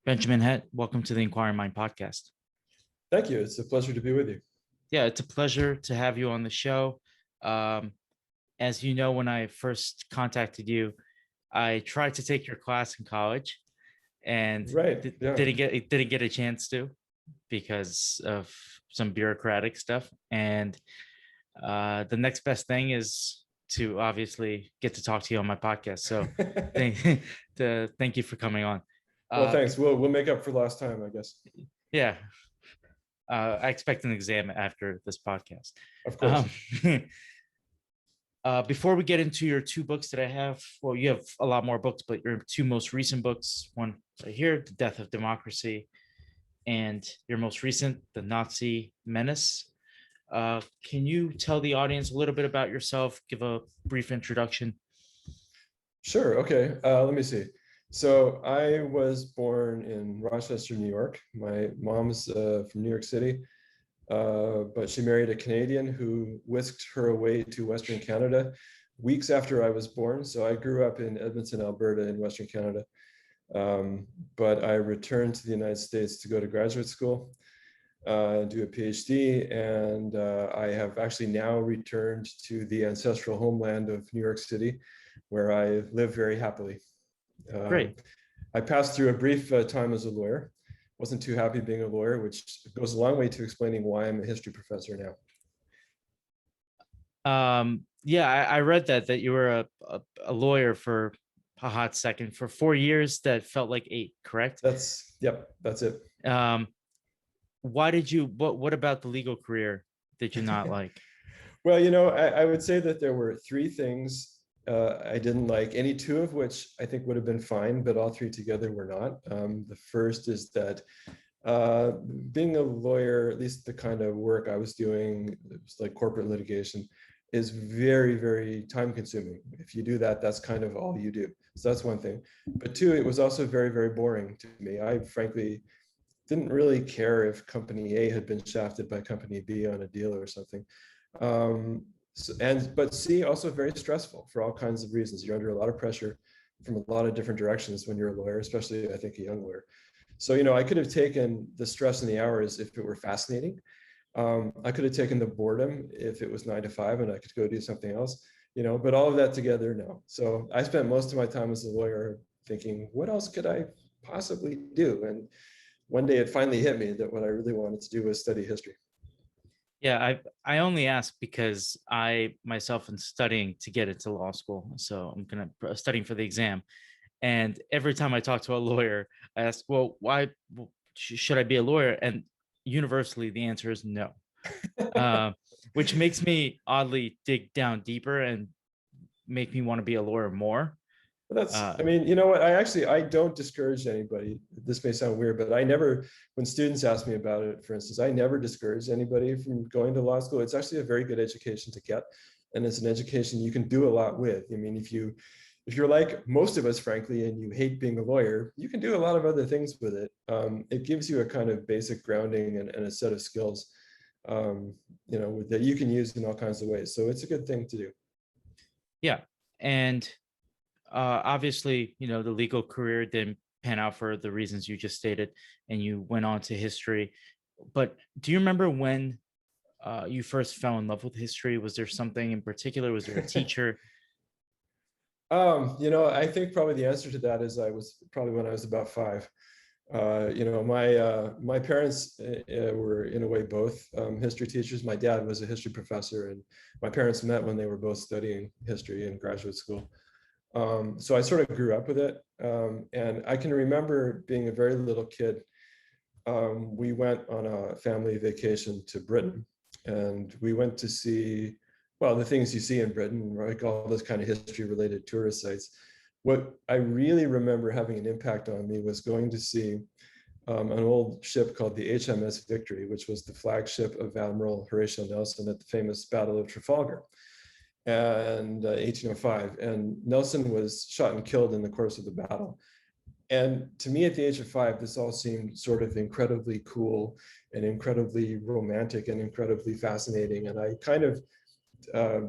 Benjamin Hett, welcome to the Inquiring Mind podcast. Thank you. It's a pleasure to be with you. Yeah, it's a pleasure to have you on the show. Um, as you know, when I first contacted you, I tried to take your class in college and Right. Yeah. didn't get a chance to because of some bureaucratic stuff. And the next best thing is to obviously get to talk to you on my podcast. So thank, thank you for coming on. Well, Uh, thanks. We'll make up for last time, I guess. yeah, I expect an exam after this podcast. Of course. Before we get into your two books that I have, well, you have a lot more books, but your two most recent books, one right here, The Death of Democracy, and your most recent, The Nazi Menace. Can you tell the audience a little bit about yourself? Give a brief introduction. Sure. Okay. Let me see. So I was born in Rochester, New York. My mom's from New York City, but she married a Canadian who whisked her away to Western Canada weeks after I was born. So I grew up in Edmonton, Alberta in Western Canada. But I returned to the United States to go to graduate school, do a PhD, and I have actually now returned to the ancestral homeland of New York City, where I live very happily. Great. I passed through a brief time as a lawyer. Wasn't too happy being a lawyer, which goes a long way to explaining why I'm a history professor now. Yeah, I read that you were a lawyer for a hot second, for 4 years that felt like 8, correct? Yep, that's it. Why did you, what about the legal career did you not like? Well, I would say that there were 3 things I didn't like, any 2 of which I think would have been fine, but all 3 together were not. The first is that being a lawyer, at least the kind of work I was doing, it was like corporate litigation, is very, very time consuming. If you do that, that's kind of all you do. So that's one thing. But 2, it was also very, very boring to me. I frankly didn't really care if company A had been shafted by company B on a deal or something. But C, also very stressful for all kinds of reasons. You're under a lot of pressure from a lot of different directions when you're a lawyer, especially I think a young lawyer. So, I could have taken the stress and the hours if it were fascinating. I could have taken the boredom if it was 9 to 5 and I could go do something else, but all of that together, no. So I spent most of my time as a lawyer thinking, what else could I possibly do? And one day it finally hit me that what I really wanted to do was study history. Yeah, I only ask because I myself am studying to get into law school. So I'm studying for the exam. And every time I talk to a lawyer, I ask, well, why should I be a lawyer? And universally, the answer is no, which makes me oddly dig down deeper and make me want to be a lawyer more. I mean, you know what? I don't discourage anybody. This may sound weird, but when students ask me about it, for instance, I never discourage anybody from going to law school. It's actually a very good education to get. And it's an education you can do a lot with. I mean, if you're like most of us, frankly, and you hate being a lawyer, you can do a lot of other things with it. It gives you a kind of basic grounding and a set of skills, that you can use in all kinds of ways. So it's a good thing to do. Yeah. And obviously, the legal career didn't pan out for the reasons you just stated, and you went on to history. But do you remember when you first fell in love with history? Was there something in particular? Was there a teacher? I think probably the answer to that is I was probably when I was about 5. My parents were in a way both history teachers. My dad was a history professor, and my parents met when they were both studying history in graduate school. So I sort of grew up with it. And I can remember being a very little kid. We went on a family vacation to Britain, and we went to see, well, the things you see in Britain, like all those kind of history related tourist sites. What I really remember having an impact on me was going to see an old ship called the HMS Victory, which was the flagship of Admiral Horatio Nelson at the famous Battle of Trafalgar and 1805. And Nelson was shot and killed in the course of the battle. And to me, at the age of 5, this all seemed sort of incredibly cool and incredibly romantic and incredibly fascinating. And I kind of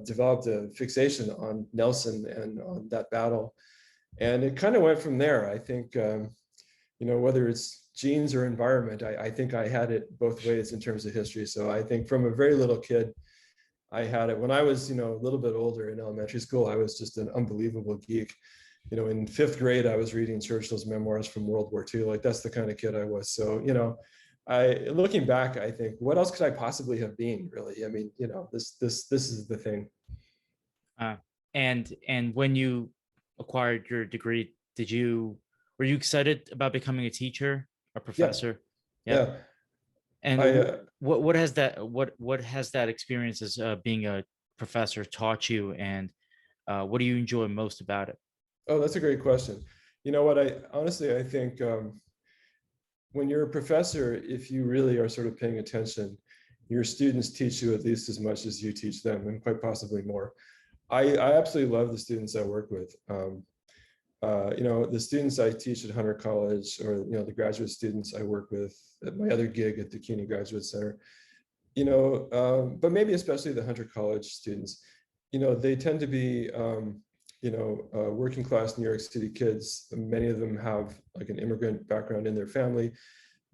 developed a fixation on Nelson and on that battle. And it kind of went from there. I think, whether it's genes or environment, I think I had it both ways in terms of history. So I think from a very little kid, I had it. When I was, a little bit older in elementary school, I was just an unbelievable geek. In fifth grade, I was reading Churchill's memoirs from World War II. Like, that's the kind of kid I was. So, looking back, I think, what else could I possibly have been, really? I mean, this is the thing. Uh, and when you acquired your degree, were you excited about becoming a teacher, a Yeah, professor? Yeah. yeah. And I what has that experience as being a professor taught you, and what do you enjoy most about it? Oh, that's a great question. You know what? I think when you're a professor, if you really are sort of paying attention, your students teach you at least as much as you teach them, and quite possibly more. I absolutely love the students I work with. The students I teach at Hunter College, or the graduate students I work with at my other gig at the CUNY Graduate Center, but maybe especially the Hunter College students, they tend to be, working class New York City kids. Many of them have like an immigrant background in their family.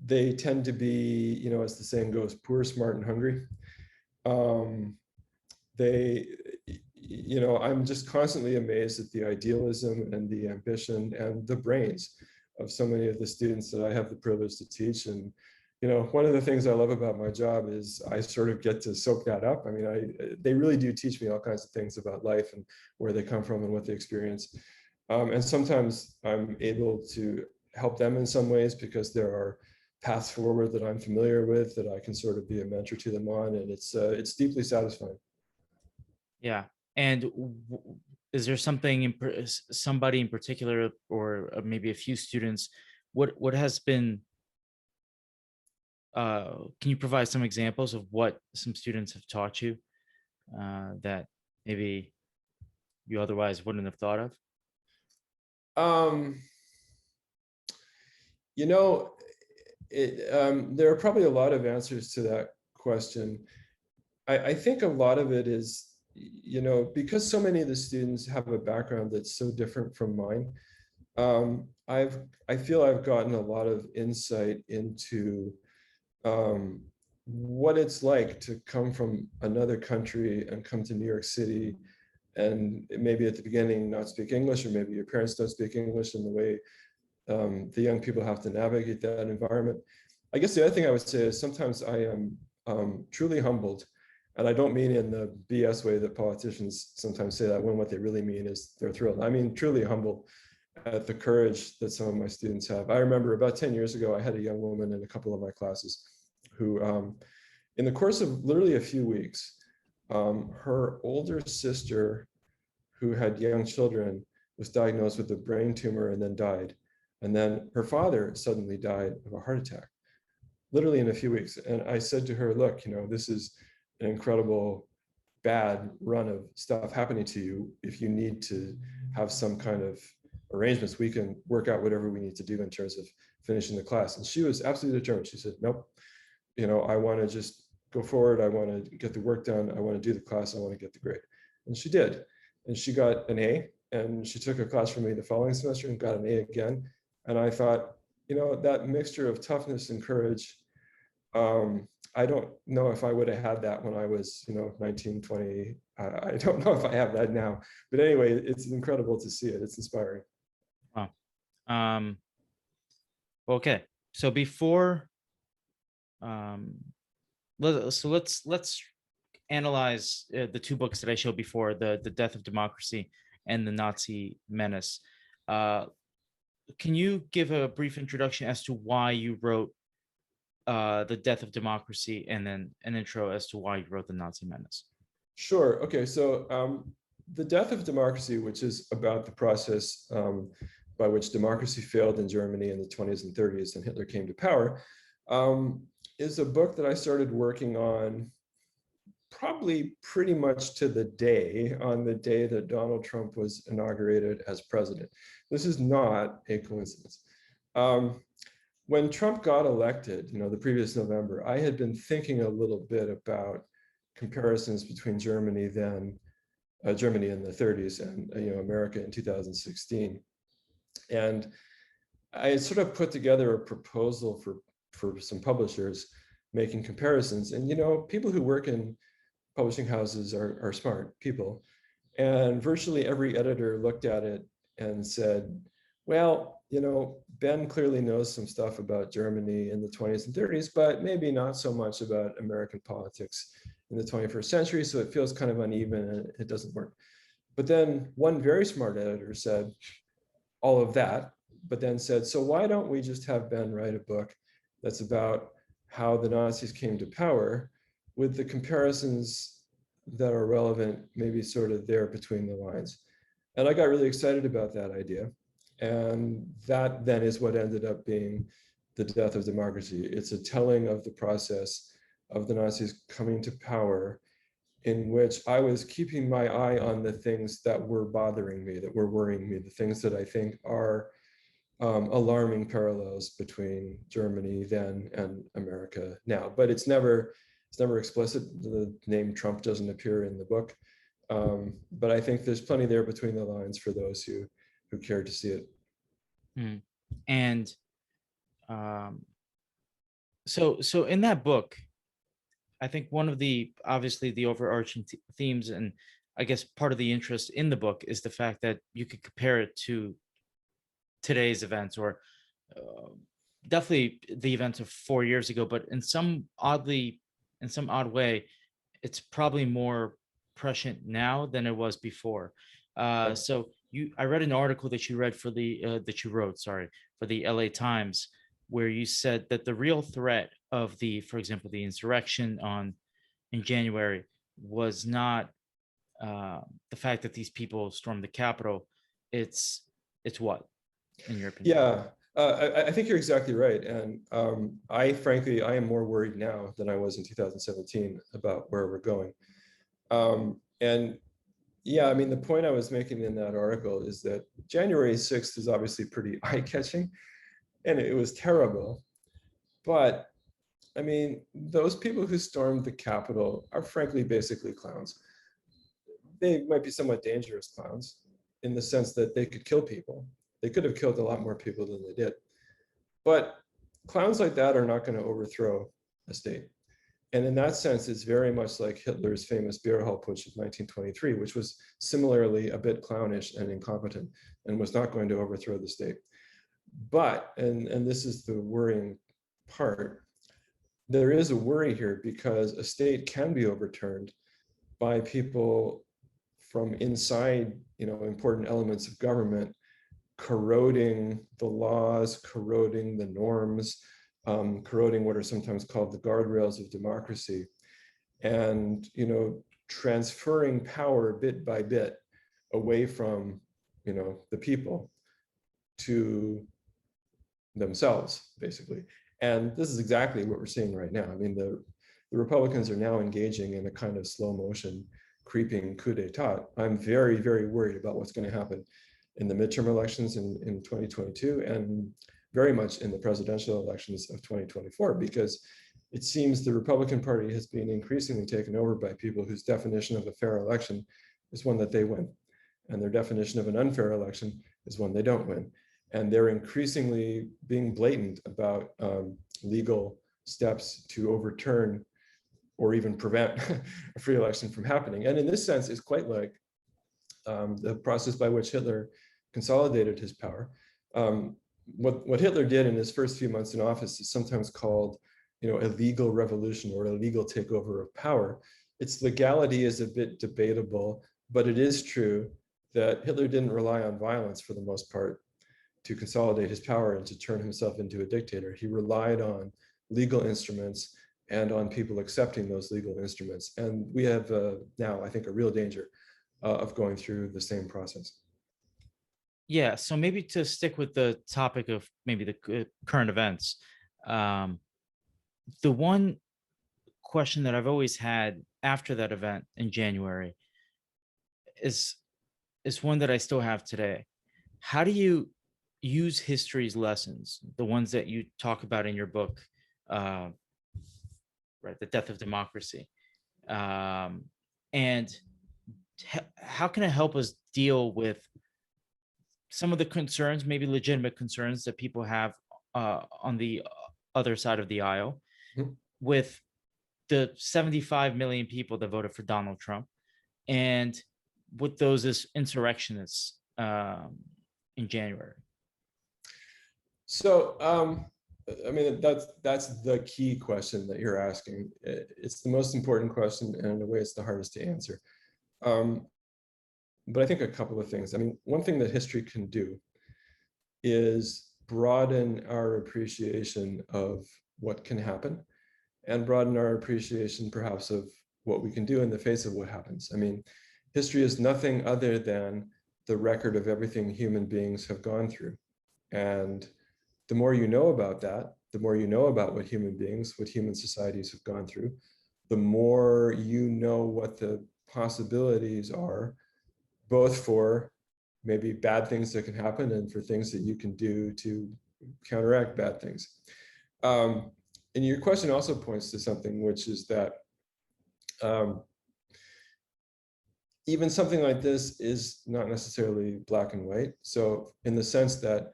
They tend to be, as the saying goes, poor, smart, and hungry. They, I'm just constantly amazed at the idealism and the ambition and the brains of so many of the students that I have the privilege to teach. And one of the things I love about my job is I sort of get to soak that up. I mean, they really do teach me all kinds of things about life and where they come from and what they experience. And sometimes I'm able to help them in some ways because there are paths forward that I'm familiar with that I can sort of be a mentor to them on, and it's deeply satisfying. Yeah. And is there something somebody in particular, or maybe a few students, what has been can you provide some examples of what some students have taught you that maybe you otherwise wouldn't have thought of? Um, you know, there are probably a lot of answers to that question. I think a lot of it is, because so many of the students have a background that's so different from mine. I feel I've gotten a lot of insight into what it's like to come from another country and come to New York City, and maybe at the beginning not speak English, or maybe your parents don't speak English, and the way the young people have to navigate that environment. I guess the other thing I would say is sometimes I am truly humbled, and I don't mean in the BS way that politicians sometimes say that, when what they really mean is they're thrilled. I mean truly humbled at the courage that some of my students have. I remember about 10 years ago, I had a young woman in a couple of my classes who, in the course of literally a few weeks, her older sister, who had young children, was diagnosed with a brain tumor and then died. And then her father suddenly died of a heart attack, literally in a few weeks. And I said to her, look, this is an incredible bad run of stuff happening to you. If you need to have some kind of arrangements, we can work out whatever we need to do in terms of finishing the class. And she was absolutely determined. She said, nope, I want to just go forward. I want to get the work done. I want to do the class. I want to get the grade. And she did. And she got an A, and she took a class from me the following semester and got an A again. And I thought, that mixture of toughness and courage, I don't know if I would have had that when I was, 19, 20. I don't know if I have that now. But anyway, it's incredible to see it. It's inspiring. Oh, okay. So before, let's analyze the two books that I showed before, the Death of Democracy and the Nazi Menace. Can you give a brief introduction as to why you wrote the Death of Democracy, and then an intro as to why you wrote the Nazi Menace? Sure. Okay. So the Death of Democracy, which is about the process by which democracy failed in Germany in the 20s and 30s and Hitler came to power, is a book that I started working on probably pretty much to the day, on the day that Donald Trump was inaugurated as president. This is not a coincidence. When Trump got elected, the previous November, I had been thinking a little bit about comparisons between Germany then, Germany in the 30s, and America in 2016. And I had sort of put together a proposal for some publishers making comparisons. And, people who work in publishing houses are smart people. And virtually every editor looked at it and said, well, Ben clearly knows some stuff about Germany in the 20s and 30s, but maybe not so much about American politics in the 21st century. So it feels kind of uneven and it doesn't work. But then one very smart editor said all of that, but then said, so why don't we just have Ben write a book that's about how the Nazis came to power with the comparisons that are relevant, maybe sort of there between the lines. And I got really excited about that idea. And that then is what ended up being The Death of Democracy. It's a telling of the process of the Nazis coming to power, in which I was keeping my eye on the things that were bothering me, that were worrying me, the things that I think are alarming parallels between Germany then and America now. But it's never explicit. The name Trump doesn't appear in the book. But I think there's plenty there between the lines for those who care to see it. Mm. And so in that book, I think one of the obviously the overarching themes, and I guess part of the interest in the book, is the fact that you could compare it to today's events, or uh, definitely the events of 4 years ago, but in some odd way, it's probably more prescient now than it was before. So I read an article that you read for that you wrote, sorry, for the LA Times, where you said that the real threat of for example, the insurrection in January was not the fact that these people stormed the Capitol. It's what, in your opinion? Yeah, I think you're exactly right. And frankly, I am more worried now than I was in 2017 about where we're going. And yeah, I mean, the point I was making in that article is that January 6th is obviously pretty eye-catching, and it was terrible. But I mean, those people who stormed the Capitol are frankly basically clowns. They might be somewhat dangerous clowns in the sense that they could kill people. They could have killed a lot more people than they did. But clowns like that are not going to overthrow a state. And in that sense, it's very much like Hitler's famous beer hall putsch of 1923, which was similarly a bit clownish and incompetent and was not going to overthrow the state. But, and this is the worrying part, there is a worry here because a state can be overturned by people from inside, important elements of government, corroding the laws, corroding the norms, corroding what are sometimes called the guardrails of democracy, and transferring power bit by bit away from the people to themselves, basically. And this is exactly what we're seeing right now. I mean, the Republicans are now engaging in a kind of slow motion, creeping coup d'etat. I'm very, very worried about what's going to happen in the midterm elections in 2022, and very much in the presidential elections of 2024, because it seems the Republican Party has been increasingly taken over by people whose definition of a fair election is one that they win, and their definition of an unfair election is one they don't win. And they're increasingly being blatant about legal steps to overturn or even prevent a free election from happening. And in this sense, it's quite like the process by which Hitler consolidated his power. What Hitler did in his first few months in office is sometimes called, a legal revolution or a legal takeover of power. Its legality is a bit debatable, but it is true that Hitler didn't rely on violence for the most part to consolidate his power and to turn himself into a dictator. He relied on legal instruments and on people accepting those legal instruments. And we have now, I think, a real danger of going through the same process. Yeah, so maybe to stick with the topic of maybe the current events, the one question that I've always had after that event in January is one that I still have today. How do you use history's lessons, the ones that you talk about in your book, right, The Death of Democracy, and how can it help us deal with some of the concerns, maybe legitimate concerns that people have on the other side of the aisle, Mhm. with the 75 million people that voted for Donald Trump, and with those as insurrectionists in January. So, I mean, that's the key question that you're asking. It's the most important question, and in a way, it's the hardest to answer. Um, but I think a couple of things. I mean, one thing that history can do is broaden our appreciation of what can happen, and broaden our appreciation perhaps of what we can do in the face of what happens. I mean, history is nothing other than the record of everything human beings have gone through. And the more you know about that, the more you know about what human beings, what human societies have gone through, the more you know what the possibilities are, both for maybe bad things that can happen and for things that you can do to counteract bad things. And your question also points to something, which is that um, even something like this is not necessarily black and white. So in the sense that,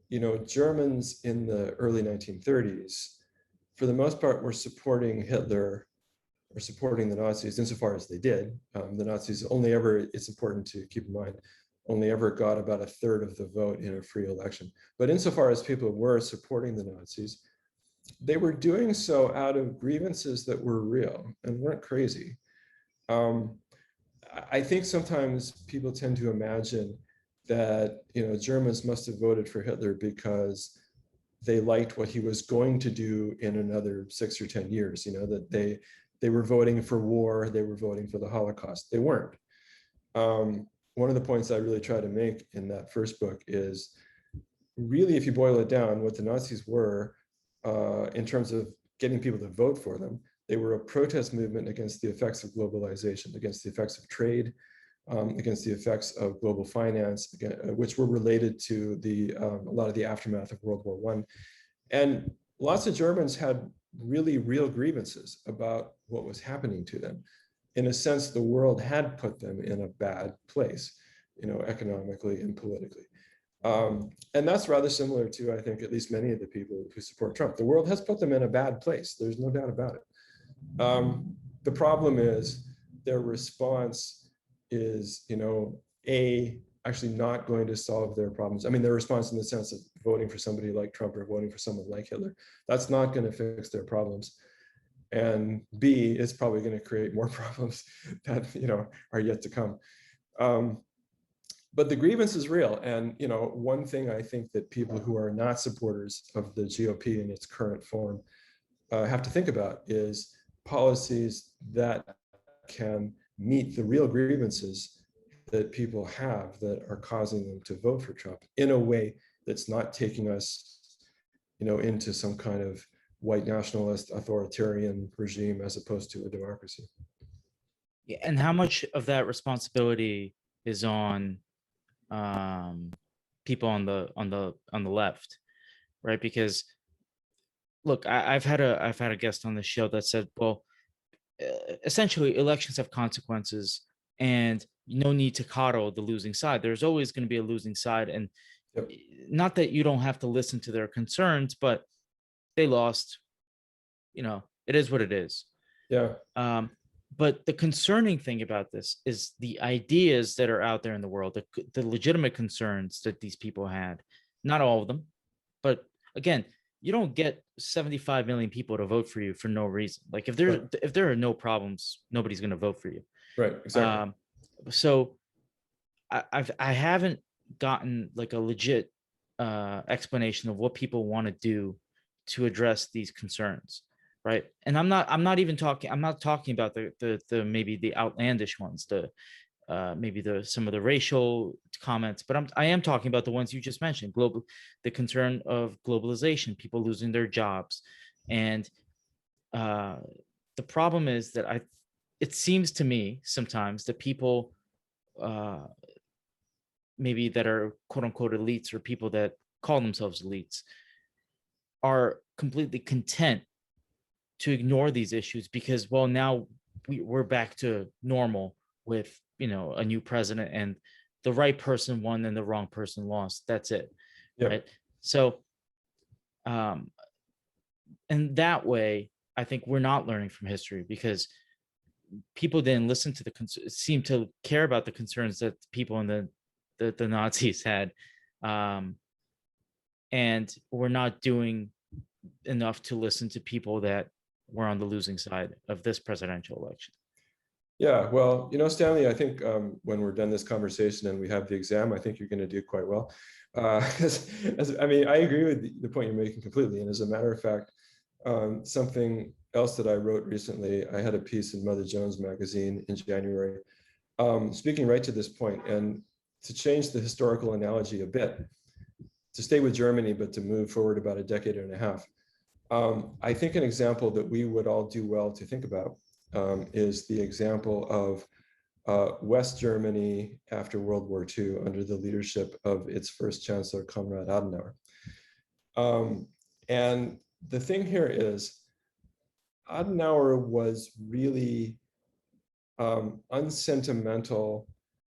you know, Germans in the early 1930s, for the most part, were supporting Hitler or supporting the Nazis insofar as they did. The Nazis only ever, it's important to keep in mind, only ever got about a third of the vote in a free election. But insofar as people were supporting the Nazis, they were doing so out of grievances that were real and weren't crazy. Um, I think sometimes people tend to imagine that, you know, Germans must have voted for Hitler because they liked what he was going to do in another 6 or 10 years, you know, that they were voting for war, they were voting for the Holocaust. They weren't. One of the points I really try to make in that first book is really, if you boil it down, what the Nazis were in terms of getting people to vote for them, they were a protest movement against the effects of globalization, against the effects of trade, against the effects of global finance, which were related to a lot of the aftermath of World War I. And lots of Germans had really real grievances about what was happening to them. In a sense, the world had put them in a bad place, you know, economically and politically. And that's rather similar to, I think, at least many of the people who support Trump. The world has put them in a bad place. There's no doubt about it. The problem is their response is, you know, actually not going to solve their problems. I mean, their response in the sense of voting for somebody like Trump or voting for someone like Hitler, that's not going to fix their problems. And B, it's probably going to create more problems that, you know, are yet to come. But the grievance is real. And, you know, one thing I think that people who are not supporters of the GOP in its current form have to think about is policies that can meet the real grievances that people have that are causing them to vote for Trump in a way that's not taking us, you know, into some kind of white nationalist authoritarian regime as opposed to a democracy. Yeah, and how much of that responsibility is on people on the left, right? Because look, I've had a guest on the show that said, well, essentially elections have consequences, and no need to coddle the losing side. There's always going to be a losing side, and Yep. not that you don't have to listen to their concerns, but they lost. You know, it is what it is. Yeah. But the concerning thing about this is the ideas that are out there in the world, the legitimate concerns that these people had. Not all of them, but again, you don't get 75 million people to vote for you for no reason. Like Right. if there are no problems, nobody's going to vote for you. Right. Exactly. So I haven't gotten like a legit explanation of what people want to do to address these concerns, right? And I'm not talking about the maybe the outlandish ones, the maybe some of the racial comments, but I am talking about the ones you just mentioned, the concern of globalization, people losing their jobs. And uh the problem is that it seems to me sometimes that people uh maybe that are quote unquote elites, or people that call themselves elites, are completely content to ignore these issues because, well, now we're back to normal with, you know, a new president and the right person won and the wrong person lost. That's it, Yeah. right? So um, in that way, I think we're not learning from history because people didn't listen to seem to care about the concerns that people in the Nazis had, um, and we're not doing enough to listen to people that were on the losing side of this presidential election. Yeah, well, Stanley, I think when we're done this conversation and we have the exam, I think you're going to do quite well. I mean, I agree with the point you're making completely. And as a matter of fact, something else that I wrote recently, I had a piece in Mother Jones magazine in January, speaking right to this point, and to change the historical analogy a bit, to stay with Germany, but to move forward about a decade and a half. I think an example that we would all do well to think about is the example of West Germany after World War II under the leadership of its first chancellor, Konrad Adenauer. And the thing here is, Adenauer was really unsentimental,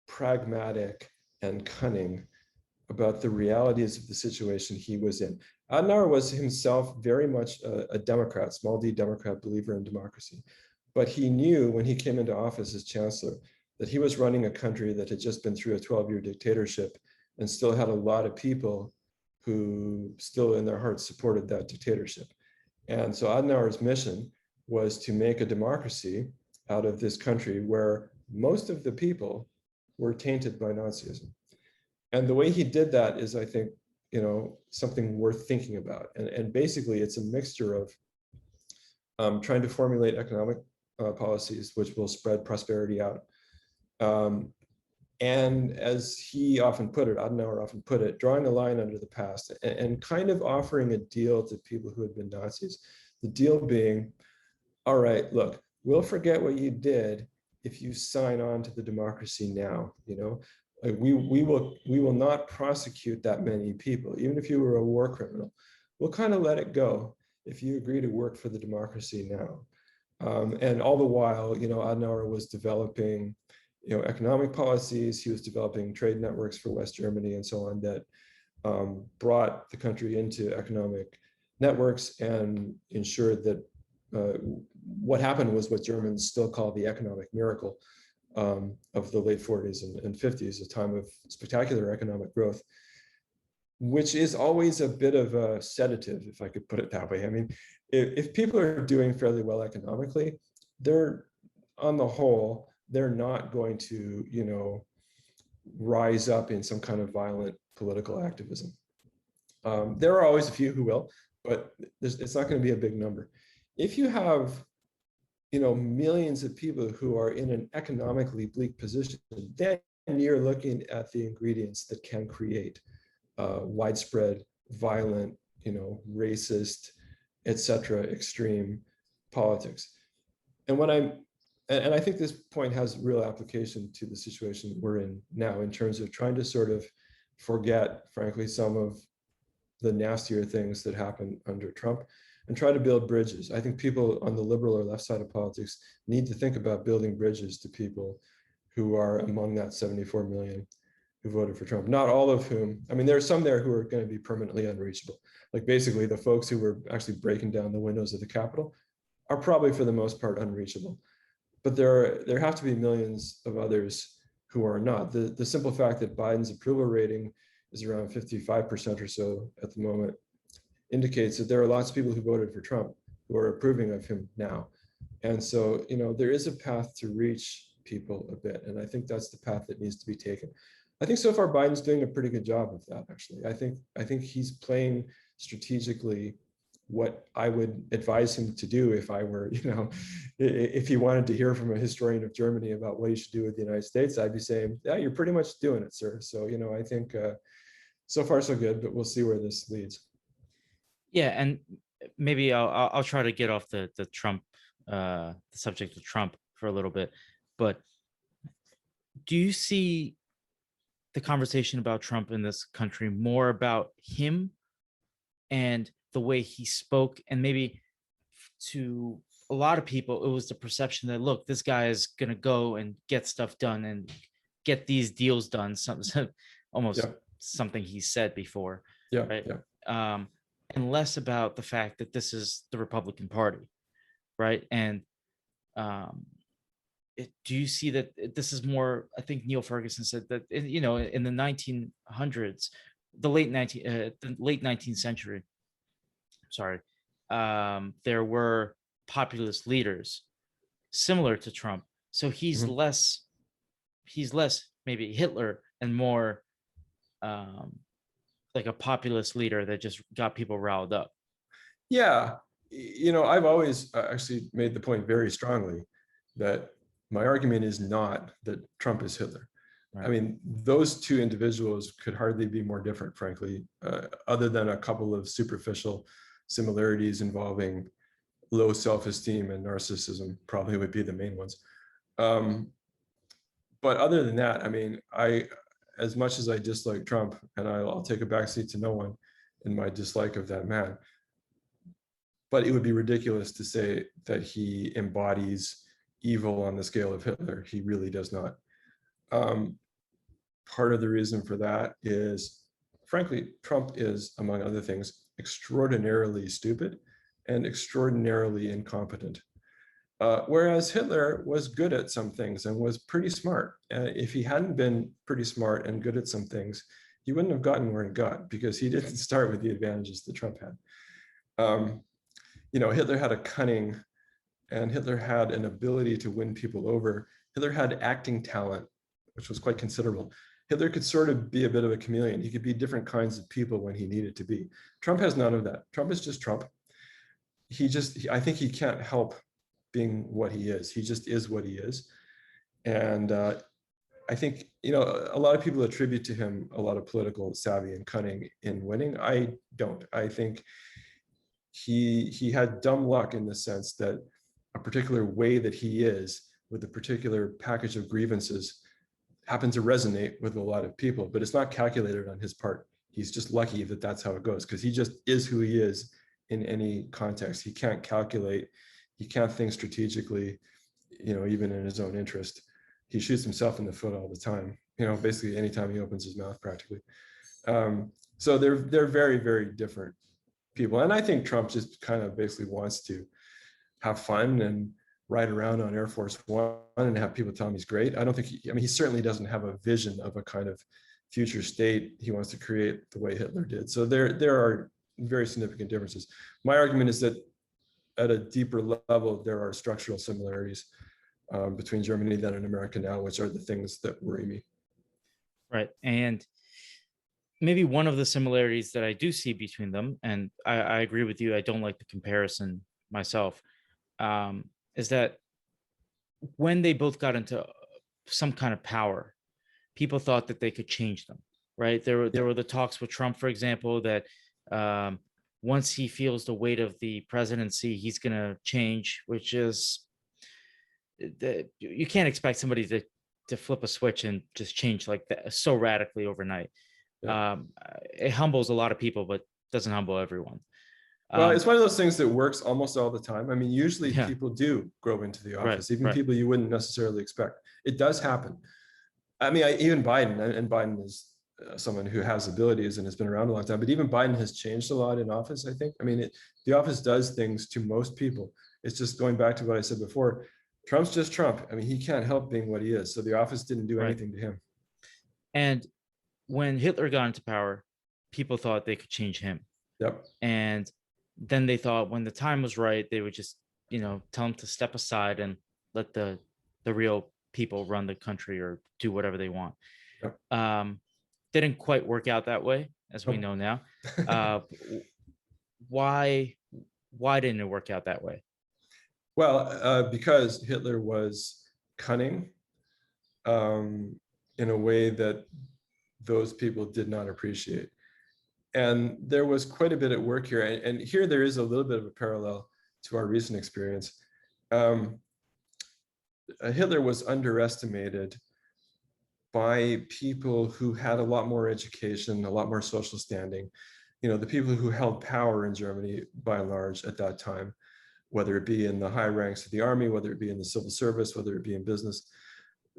pragmatic, and cunning about the realities of the situation he was in. Adenauer was himself very much a Democrat, small d Democrat, believer in democracy. But he knew when he came into office as chancellor that he was running a country that had just been through a 12-year dictatorship and still had a lot of people who still in their hearts supported that dictatorship. And so Adenauer's mission was to make a democracy out of this country where most of the people were tainted by Nazism. And the way he did that is, I think, something worth thinking about. And basically, it's a mixture of trying to formulate economic policies which will spread prosperity out. And as he often put it, Adenauer often put it, drawing a line under the past and kind of offering a deal to people who had been Nazis. The deal being, all right, look, we'll forget what you did if you sign on to the democracy now. Like we will not prosecute that many people, even if you were a war criminal. We'll kind of let it go if you agree to work for the democracy now. And all the while, Adenauer was developing, economic policies. He was developing trade networks for West Germany and so on that brought the country into economic networks and ensured that what happened was what Germans still call the economic miracle of the late 40s and 50s, a time of spectacular economic growth, which is always a bit of a sedative, if I could put it that way. I mean, if people are doing fairly well economically, they're, on the whole, they're not going to, rise up in some kind of violent political activism. There are always a few who will, but it's not going to be a big number. If you have millions of people who are in an economically bleak position, then you're looking at the ingredients that can create widespread, violent, racist, etc., extreme politics. And I think this point has real application to the situation we're in now in terms of trying to sort of forget, frankly, some of the nastier things that happened under Trump and try to build bridges. I think people on the liberal or left side of politics need to think about building bridges to people who are among that 74 million who voted for Trump. Not all of whom, I mean, there are some there who are going to be permanently unreachable. Like basically the folks who were actually breaking down the windows of the Capitol are probably for the most part unreachable. But there have to be millions of others who are not. The simple fact that Biden's approval rating is around 55% or so at the moment indicates that there are lots of people who voted for Trump who are approving of him now. And so, there is a path to reach people a bit. And I think that's the path that needs to be taken. I think so far Biden's doing a pretty good job of that, actually. I think he's playing strategically what I would advise him to do if I were, if he wanted to hear from a historian of Germany about what he should do with the United States, I'd be saying, yeah, you're pretty much doing it, sir. So, I think so far so good, but we'll see where this leads. Yeah, and maybe I'll try to get off the Trump the subject of Trump for a little bit, but do you see the conversation about Trump in this country more about him and the way he spoke, and maybe to a lot of people it was the perception that, look, this guy is going to go and get stuff done and get these deals done. Almost Yeah, something he said before, yeah, right? yeah. And less about the fact that this is the Republican Party, right? And um, do you see that this is more? I think Neil Ferguson said that in the 1900s, the late 19th century, sorry, there were populist leaders similar to Trump. So Mhm. he's less maybe Hitler and more um, like a populist leader that just got people riled up. Yeah, I've always actually made the point very strongly that my argument is not that Trump is Hitler. I Right. mean, those two individuals could hardly be more different, frankly, other than a couple of superficial similarities involving low self-esteem and narcissism, probably would be the main ones. Um, but other than that, I mean, as much as I dislike Trump, and I'll take a backseat to no one in my dislike of that man, but it would be ridiculous to say that he embodies evil on the scale of Hitler. He really does not. Um, Part of the reason for that is, frankly, Trump is, among other things, extraordinarily stupid and extraordinarily incompetent. Whereas Hitler was good at some things and was pretty smart. If he hadn't been pretty smart and good at some things, he wouldn't have gotten where he got, because he didn't start with the advantages that Trump had. Um, Hitler had a cunning, and Hitler had an ability to win people over. Hitler had acting talent, which was quite considerable. Hitler could sort of be a bit of a chameleon. He could be different kinds of people when he needed to be. Trump has none of that. Trump is just Trump. I think he can't help being what he is. He just is what he is. And I think, a lot of people attribute to him a lot of political savvy and cunning in winning. I don't. I think he had dumb luck in the sense that a particular way that he is, with a particular package of grievances, happen to resonate with a lot of people, but it's not calculated on his part. He's just lucky that that's how it goes, because he just is who he is in any context. He can't calculate, he can't think strategically, even in his own interest. He shoots himself in the foot all the time, basically anytime he opens his mouth practically. So they're very, very different people. And I think Trump just kind of basically wants to have fun and ride around on Air Force One and have people tell him he's great. I don't think he certainly doesn't have a vision of a kind of future state he wants to create the way Hitler did. So there are very significant differences. My argument is that at a deeper level, there are structural similarities between Germany then and America now, which are the things that worry me. Right. And maybe one of the similarities that I do see between them, and I agree with you, I don't like the comparison myself, is that when they both got into some kind of power, people thought that they could change them, right? There Yeah, were the talks with Trump, for example, that um, once he feels the weight of the presidency, he's going to change, which is that you can't expect somebody to flip a switch and just change like that so radically overnight. yeah. Um, it humbles a lot of people, but doesn't humble everyone. Well, Um, it's one of those things that works almost all the time. I mean, usually yeah, people do grow into the right, office, even right, people you wouldn't necessarily expect. It does happen. I mean, even Biden, and Biden is someone who has abilities and has been around a long time, but even Biden has changed a lot in office, I think. I mean, the office does things to most people. It's just going back to what I said before. Trump's just Trump. I mean, he can't help being what he is. So the office didn't do right. anything to him. And when Hitler got into power, people thought they could change him. Yep. And then they thought when the time was right, they would just, tell him to step aside and let the real people run the country or do whatever they want. Yep. Um, didn't quite work out that way, as we Nope. know now. Uh, why didn't it work out that way? Well, because Hitler was cunning in a way that those people did not appreciate. And there was quite a bit at work here. And here there is a little bit of a parallel to our recent experience. Hitler was underestimated by people who had a lot more education, a lot more social standing. The people who held power in Germany, by and large, at that time, whether it be in the high ranks of the army, whether it be in the civil service, whether it be in business,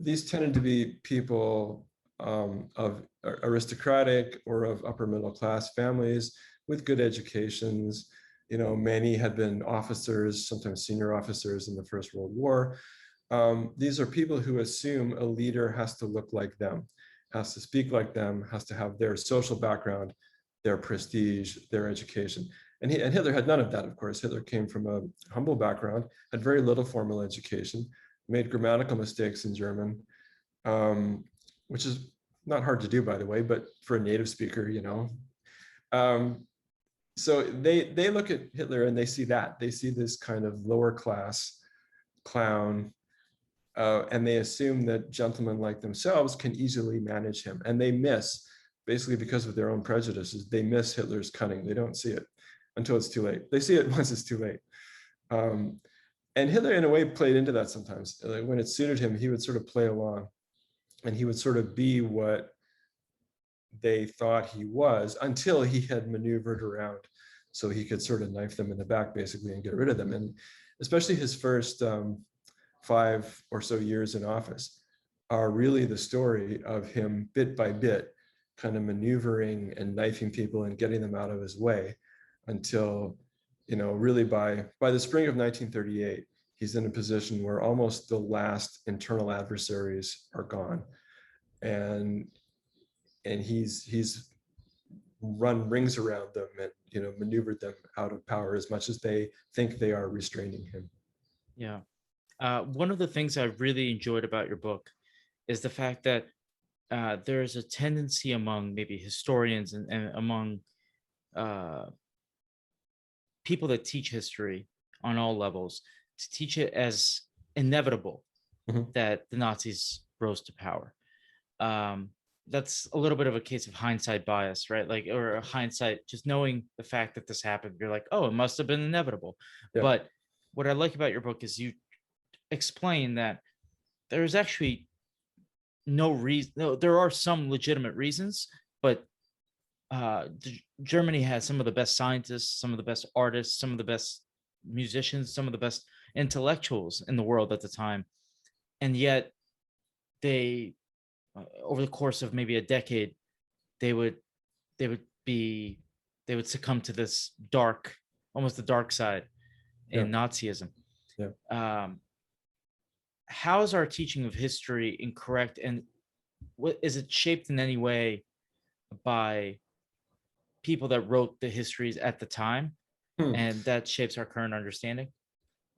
these tended to be people of aristocratic or of upper middle class families with good educations. Many had been officers, sometimes senior officers in the First World War. These are people who assume a leader has to look like them, has to speak like them, has to have their social background, their prestige, their education. And Hitler had none of that, of course. Hitler came from a humble background, had very little formal education, made grammatical mistakes in German, which is not hard to do, by the way, but for a native speaker, so they look at Hitler and they see that. They see this kind of lower class clown, and they assume that gentlemen like themselves can easily manage him. And they miss, basically because of their own prejudices, they miss Hitler's cunning. They don't see it until it's too late. They see it once it's too late. And Hitler, in a way, played into that sometimes. Like when it suited him, he would sort of play along, and he would sort of be what they thought he was until he had maneuvered around so he could sort of knife them in the back, basically, and get rid of them. And especially his first 5 or so years in office are really the story of him bit by bit kind of maneuvering and knifing people and getting them out of his way until, really by the spring of 1938, he's in a position where almost the last internal adversaries are gone. And he's run rings around them and maneuvered them out of power as much as they think they are restraining him. Yeah. One of the things I really enjoyed about your book is the fact that there's a tendency among maybe historians and among people that teach history on all levels to teach it as inevitable that the Nazis rose to power. That's a little bit of a case of hindsight bias, right? Like, or a hindsight, just knowing the fact that this happened, you're like, oh, it must have been inevitable. Yeah. But what I like about your book is you explain that there's actually no reason. No, there are some legitimate reasons, but Germany has some of the best scientists, some of the best artists, some of the best musicians, some of the best intellectuals in the world at the time, and yet they over the course of maybe a decade, they would succumb to this dark, almost the dark side in Nazism. Yeah. How is our teaching of history incorrect, and what is it shaped in any way by people that wrote the histories at the time, and that shapes our current understanding?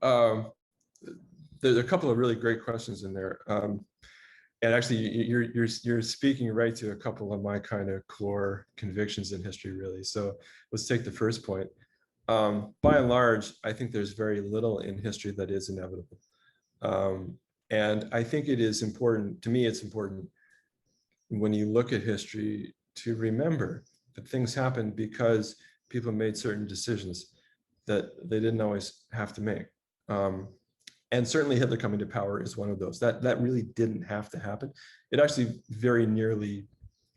There's a couple of really great questions in there. And actually, you're speaking right to a couple of my kind of core convictions in history, really. So let's take the first point. By and large, I think there's very little in history that is inevitable. And I think it is important, to me, it's important when you look at history to remember that things happened because people made certain decisions that they didn't always have to make. And certainly Hitler coming to power is one of those. That really didn't have to happen. It actually very nearly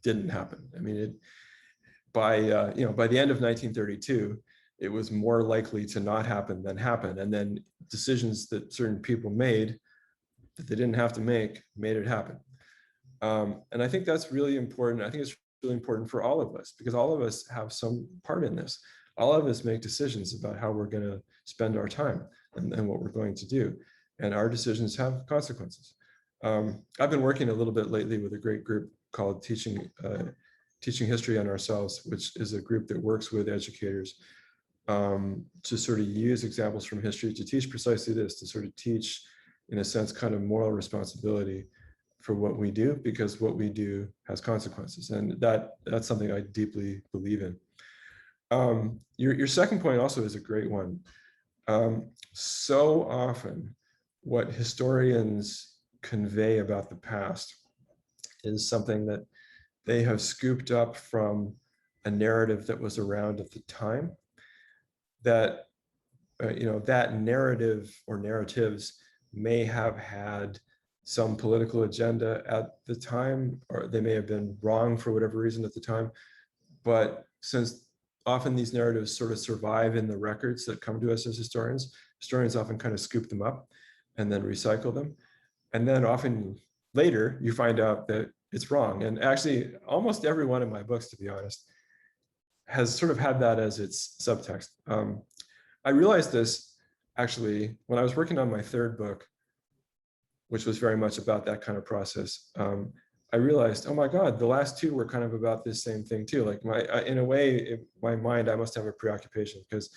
didn't happen. I mean, by the end of 1932, it was more likely to not happen than happen. And then decisions that certain people made that they didn't have to make made it happen. And I think that's really important. I think it's really important for all of us because all of us have some part in this. All of us make decisions about how we're going to spend our time and what we're going to do. And our decisions have consequences. I've been working a little bit lately with a great group called Teaching History on Ourselves, which is a group that works with educators to sort of use examples from history to teach precisely this, to sort of teach, in a sense, kind of moral responsibility for what we do, because what we do has consequences. And that's something I deeply believe in. Your second point also is a great one. So often what historians convey about the past is something that they have scooped up from a narrative that was around at the time, that that narrative or narratives may have had some political agenda at the time, or they may have been wrong for whatever reason at the time. But since often these narratives sort of survive in the records that come to us as historians often kind of scoop them up and then recycle them. And then often later you find out that it's wrong. And actually, almost every one of my books, to be honest, has sort of had that as its subtext. I realized this actually when I was working on my third book, which was very much about that kind of process. I realized, oh my God, the last two were kind of about this same thing too. Like in a way, my mind, I must have a preoccupation because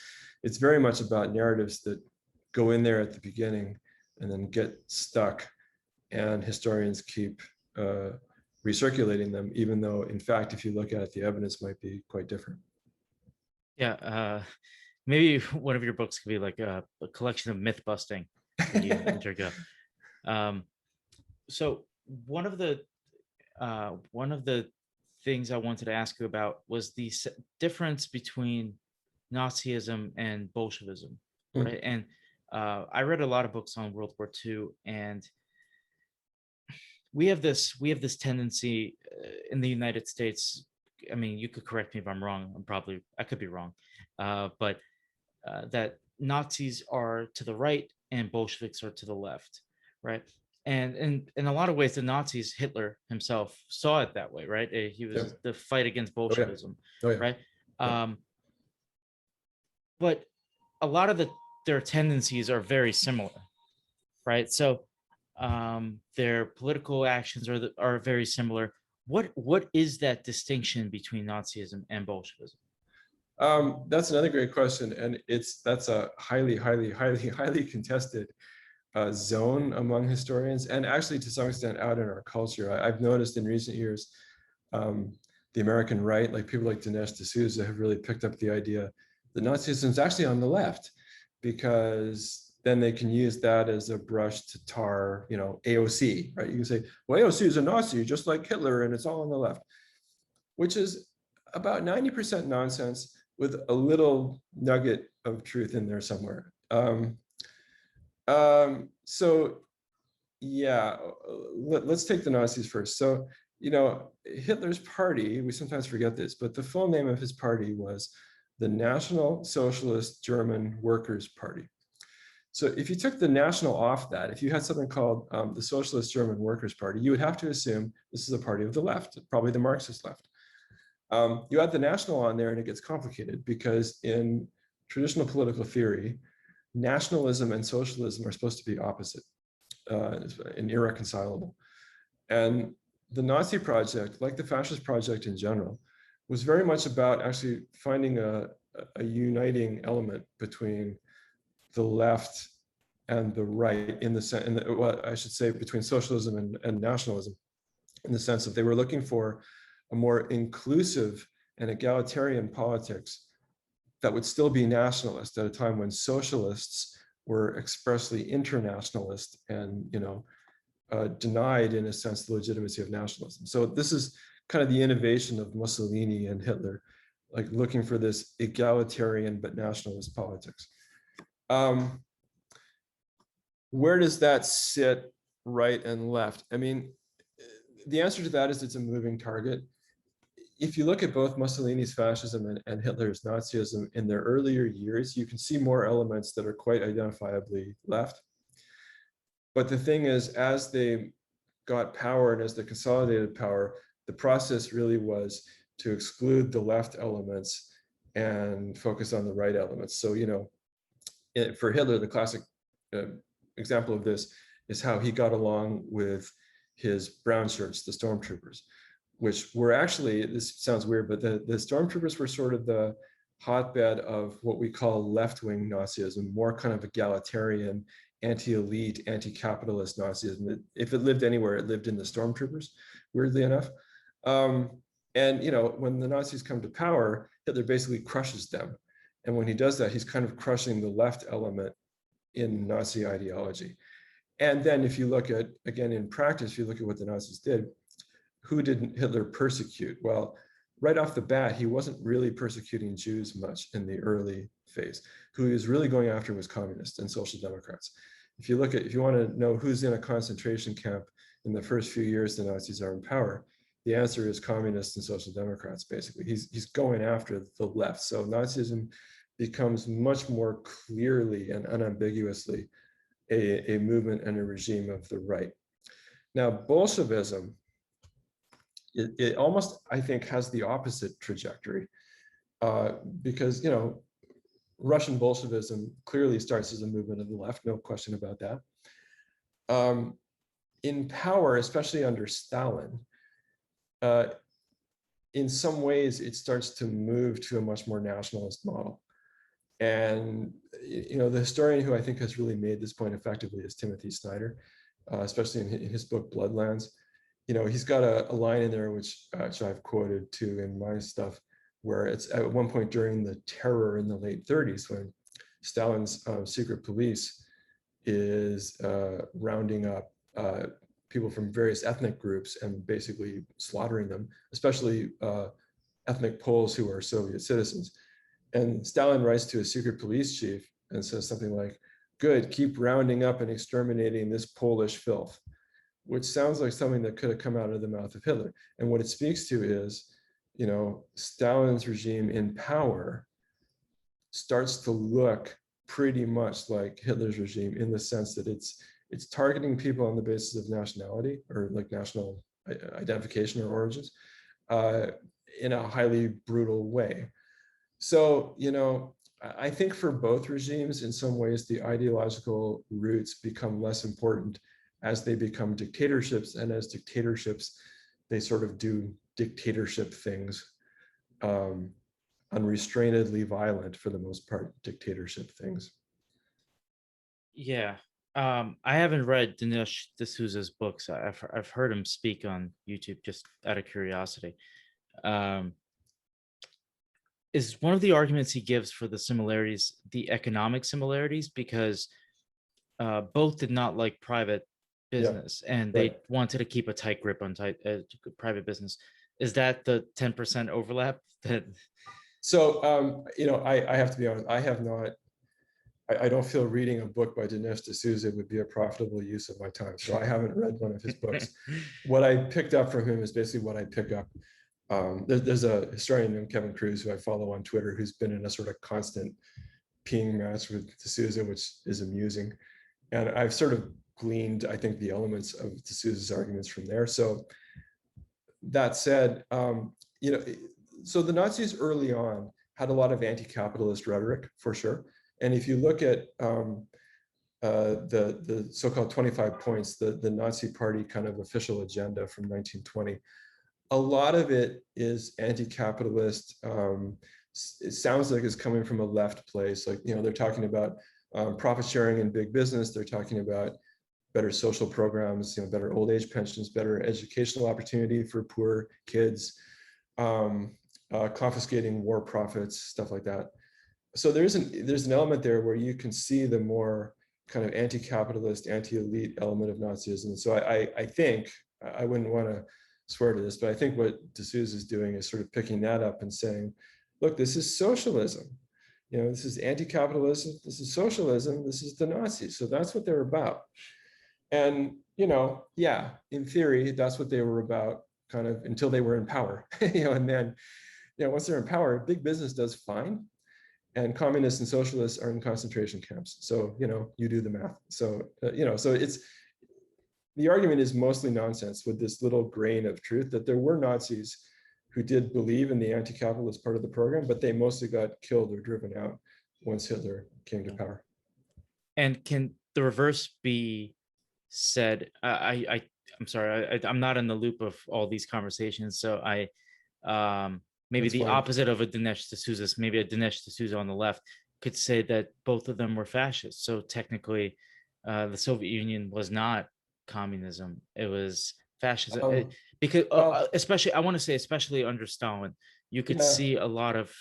it's very much about narratives that go in there at the beginning and then get stuck, and historians keep recirculating them, even though in fact, if you look at it, the evidence might be quite different. Yeah, maybe one of your books could be like a collection of myth busting that you undergo. So one of the things I wanted to ask you about was the difference between Nazism and Bolshevism, right? And I read a lot of books on World War II, and we have this tendency in the United States. I mean, you could correct me if I'm wrong. I could be wrong, but that Nazis are to the right and Bolsheviks are to the left, right? And in a lot of ways, the Nazis, Hitler himself saw it that way, right? He was the fight against Bolshevism, right? But a lot of their tendencies are very similar, right? So their political actions are very similar. What is that distinction between Nazism and Bolshevism? That's another great question, and that's a highly contested zone among historians, and actually to some extent out in our culture. I've noticed in recent years, the American right, like people like Dinesh D'Souza, have really picked up the idea that Nazism is actually on the left, because then they can use that as a brush to tar, AOC, right? You can say, well, AOC is a Nazi, just like Hitler, and it's all on the left, which is about 90% nonsense with a little nugget of truth in there somewhere. So yeah, let's take the Nazis first. So, Hitler's party, we sometimes forget this, but the full name of his party was the National Socialist German Workers' Party. So if you took the national off that, if you had something called the Socialist German Workers' Party, you would have to assume this is a party of the left, probably the Marxist left. You add the national on there and it gets complicated, because in traditional political theory, nationalism and socialism are supposed to be opposite and irreconcilable. And the Nazi project, like the fascist project in general, was very much about actually finding a uniting element between the left and the right, well, I should say between socialism and nationalism, in the sense that they were looking for a more inclusive and egalitarian politics that would still be nationalist at a time when socialists were expressly internationalist and denied, in a sense, the legitimacy of nationalism. So this is kind of the innovation of Mussolini and Hitler, like looking for this egalitarian but nationalist politics. Where does that sit right and left? I mean, the answer to that is it's a moving target. If you look at both Mussolini's fascism and Hitler's Nazism in their earlier years, you can see more elements that are quite identifiably left. But the thing is, as they got power and as they consolidated power, the process really was to exclude the left elements and focus on the right elements. So, for Hitler, the classic example of this is how he got along with his brown shirts, the stormtroopers, which were actually, this sounds weird, but the stormtroopers were sort of the hotbed of what we call left-wing Nazism, more kind of egalitarian, anti-elite, anti-capitalist Nazism. If it lived anywhere, it lived in the stormtroopers, weirdly enough. And when the Nazis come to power, Hitler basically crushes them. And when he does that, he's kind of crushing the left element in Nazi ideology. And then if you look at, again, in practice, if you look at what the Nazis did, who did Hitler persecute? Well, right off the bat, he wasn't really persecuting Jews much in the early phase. Who he was really going after was communists and social democrats. If you want to know who's in a concentration camp in the first few years the Nazis are in power, the answer is communists and social democrats, basically. He's going after the left. So Nazism becomes much more clearly and unambiguously a movement and a regime of the right. Now, Bolshevism, it almost, I think, has the opposite trajectory, because, Russian Bolshevism clearly starts as a movement of the left, no question about that. In power, especially under Stalin, in some ways, it starts to move to a much more nationalist model. And the historian who I think has really made this point effectively is Timothy Snyder, especially in his book Bloodlands. He's got a line in there which I've quoted too in my stuff, where it's at one point during the terror in the late 30s when Stalin's secret police is rounding up people from various ethnic groups and basically slaughtering them, especially ethnic Poles who are Soviet citizens. And Stalin writes to a secret police chief and says something like, "Good, keep rounding up and exterminating this Polish filth," which sounds like something that could have come out of the mouth of Hitler. And what it speaks to is, Stalin's regime in power starts to look pretty much like Hitler's regime in the sense that it's targeting people on the basis of nationality or like national identification or origins in a highly brutal way. So, I think for both regimes, in some ways, the ideological roots become less important as they become dictatorships, and as dictatorships, they sort of do dictatorship things, unrestrainedly violent for the most part, dictatorship things. Yeah. I haven't read Dinesh D'Souza's books. I've heard him speak on YouTube just out of curiosity. Is one of the arguments he gives for the similarities the economic similarities, because both did not like private business, and they wanted to keep a tight grip on private business. Is that the 10% overlap that? So, I have to be honest, I don't feel reading a book by Dinesh D'Souza would be a profitable use of my time. So I haven't read one of his books. What I picked up from him is basically what I pick up. There's a historian named Kevin Cruz who I follow on Twitter, who's been in a sort of constant peeing match with D'Souza, which is amusing. And I've sort of gleaned, I think, the elements of D'Souza's arguments from there. So that said, so the Nazis early on had a lot of anti-capitalist rhetoric, for sure. And if you look at the so-called 25 points, the Nazi Party kind of official agenda from 1920, a lot of it is anti-capitalist. It sounds like it's coming from a left place. Like, they're talking about profit sharing in big business. They're talking about better social programs, better old age pensions, better educational opportunity for poor kids, confiscating war profits, stuff like that. So there's an element there where you can see the more kind of anti-capitalist, anti-elite element of Nazism. So I think, I wouldn't want to swear to this, but I think what D'Souza is doing is sort of picking that up and saying, look, this is socialism. This is anti-capitalism, this is socialism, this is the Nazis. So that's what they're about. And, yeah, in theory, that's what they were about kind of until they were in power, and then, once they're in power, big business does fine. And communists and socialists are in concentration camps. So, you do the math. So, so it's, the argument is mostly nonsense with this little grain of truth that there were Nazis who did believe in the anti-capitalist part of the program, but they mostly got killed or driven out once Hitler came to power. And can the reverse be said? I'm sorry, I'm not in the loop of all these conversations, so maybe That's the fine. opposite of a Dinesh D'Souza, maybe a Dinesh D'Souza on the left could say that both of them were fascists. So technically, the Soviet Union was not communism; it was fascism. Because especially, I want to say, especially under Stalin, you could see a lot of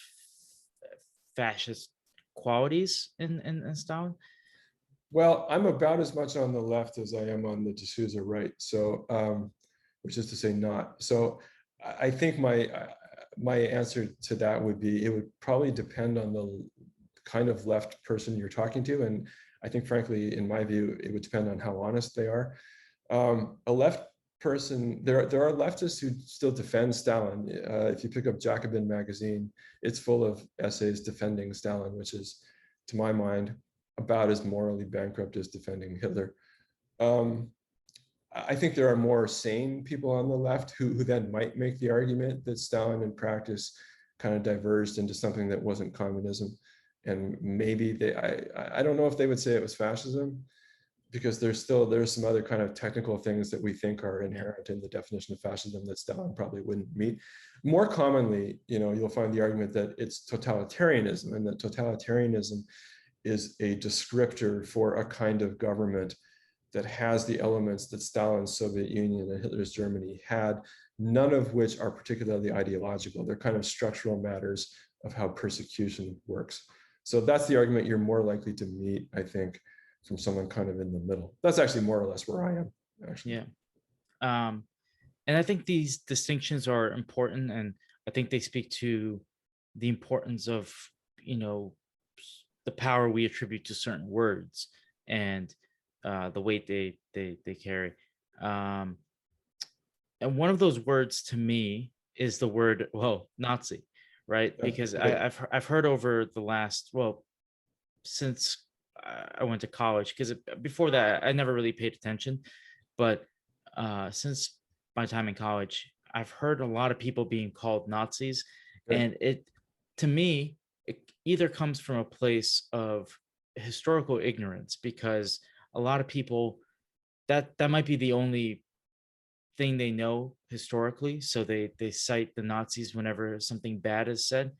fascist qualities in Stalin. Well, I'm about as much on the left as I am on the D'Souza right. So, which is to say not. So I think my answer to that would be, it would probably depend on the kind of left person you're talking to. And I think, frankly, in my view, it would depend on how honest they are. A left person, there are leftists who still defend Stalin. If you pick up Jacobin magazine, it's full of essays defending Stalin, which is, to my mind, about as morally bankrupt as defending Hitler. I think there are more sane people on the left who then might make the argument that Stalin in practice kind of diverged into something that wasn't communism. And maybe I don't know if they would say it was fascism, because there's some other kind of technical things that we think are inherent in the definition of fascism that Stalin probably wouldn't meet. More commonly, you'll find the argument that it's totalitarianism, and that totalitarianism is a descriptor for a kind of government that has the elements that Stalin's Soviet Union and Hitler's Germany had, none of which are particularly ideological. They're kind of structural matters of how persecution works. So that's the argument you're more likely to meet, I think, from someone kind of in the middle. That's actually more or less where I am, actually. Yeah. And I think these distinctions are important, and I think they speak to the importance of, the power we attribute to certain words and the weight they carry. And one of those words to me is the word, Nazi, right? Because I've heard over the last, since I went to college, because before that I never really paid attention, but since my time in college, I've heard a lot of people being called Nazis, and to me, it either comes from a place of historical ignorance, because a lot of people, that might be the only thing they know historically, so they cite the Nazis whenever something bad is said.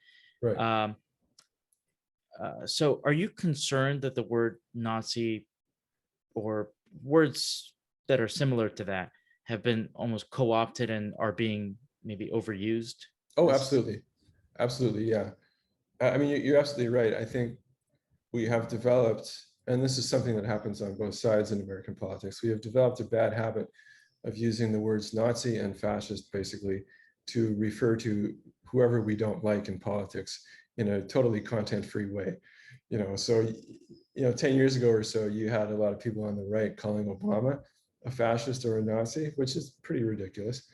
Right. So are you concerned that the word Nazi, or words that are similar to that, have been almost co-opted and are being maybe overused? Oh, absolutely. Absolutely, yeah. I mean, you're absolutely right. I think we have developed, and this is something that happens on both sides in American politics, we have developed a bad habit of using the words Nazi and fascist basically to refer to whoever we don't like in politics in a totally content-free way. So 10 years ago or so, you had a lot of people on the right calling Obama a fascist or a Nazi, which is pretty ridiculous.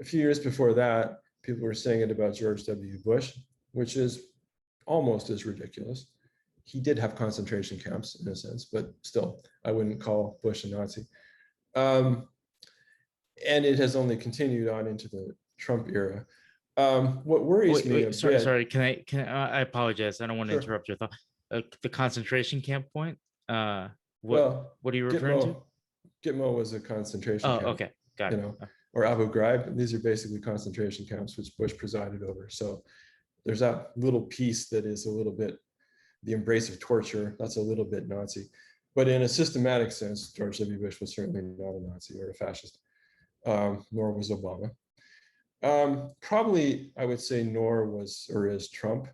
A few years before that, people were saying it about George W. Bush, which is almost as ridiculous. He did have concentration camps in a sense, but still, I wouldn't call Bush a Nazi. And it has only continued on into the Trump era. What worries me a bit. Sorry. I apologize. I don't want to Sure. interrupt your thought. The concentration camp point. Well, what are you referring to? Gitmo was a concentration camp. Okay, got it. Or Abu Ghraib. These are basically concentration camps which Bush presided over. So there's that little piece that is a little bit the embrace of torture. That's a little bit Nazi. But in a systematic sense, George W. Bush was certainly not a Nazi or a fascist, nor was Obama. Probably, I would say, nor was or is Trump,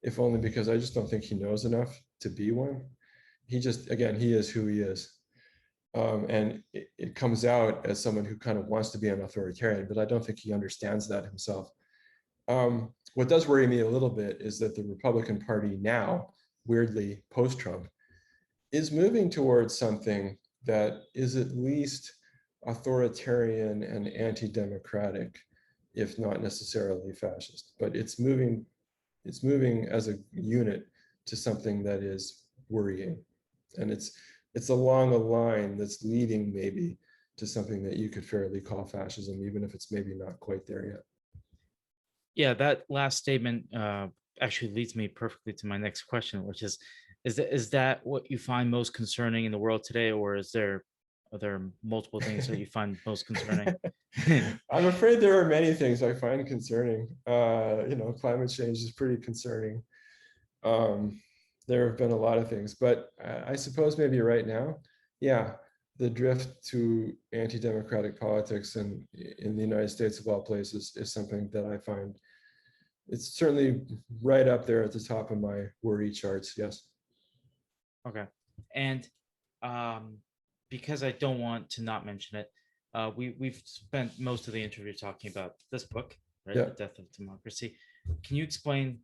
if only because I just don't think he knows enough to be one. He just, again, he is who he is. And it comes out as someone who kind of wants to be an authoritarian, but I don't think he understands that himself. What does worry me a little bit is that the Republican Party now, weirdly post-Trump, is moving towards something that is at least authoritarian and anti-democratic, if not necessarily fascist. But it's moving as a unit to something that is worrying. And it's along a line that's leading maybe to something that you could fairly call fascism, even if it's maybe not quite there yet. Yeah, that last statement actually leads me perfectly to my next question, which is that what you find most concerning in the world today, or are there multiple things that you find most concerning? I'm afraid there are many things I find concerning. Climate change is pretty concerning. There have been a lot of things, but I suppose maybe right now, yeah, the drift to anti-democratic politics in the United States of all places is something that I find, it's certainly right up there at the top of my worry charts. Yes. Okay. And because I don't want to not mention it, we've spent most of the interview talking about this book, right? Yeah. The Death of Democracy. Can you explain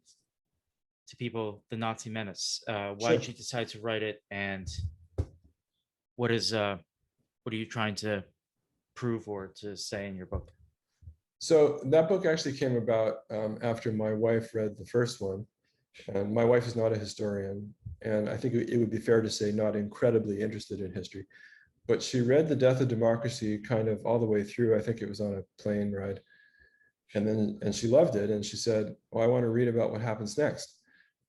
to people the Nazi Menace? Why did you decide to write it, and what are you trying to prove or to say in your book? So that book actually came about after my wife read the first one, and my wife is not a historian, and I think it would be fair to say not incredibly interested in history. but she read The Death of Democracy kind of all the way through. I think it was on a plane ride. And she loved it. And she said, oh, I want to read about what happens next.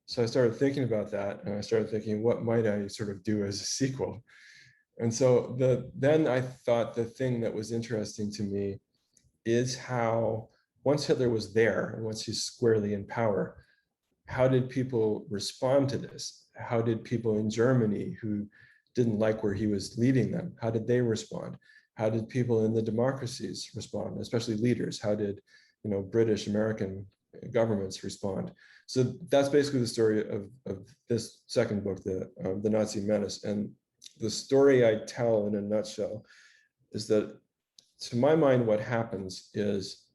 So I started thinking about that, and I started thinking, what might I sort of do as a sequel? And so then I thought the thing that was interesting to me is how once Hitler was there and once he's squarely in power, how did people respond to this? How did people in Germany who didn't like where he was leading them, how did they respond? How did people in the democracies respond, especially leaders? How did, British, American governments respond? So that's basically the story of this second book, the Nazi Menace. And the story I tell in a nutshell is that, to my mind, what happens is,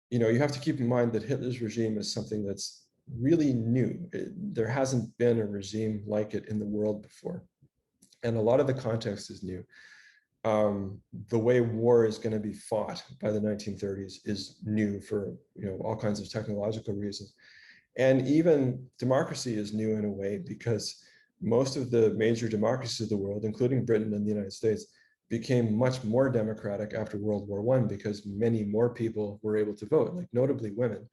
you have to keep in mind that Hitler's regime is something that's really new. There hasn't been a regime like it in the world before. And a lot of the context is new. The way war is going to be fought by the 1930s is new for all kinds of technological reasons. And even democracy is new in a way because most of the major democracies of the world, including Britain and the United States, became much more democratic after World War I because many more people were able to vote, like notably women.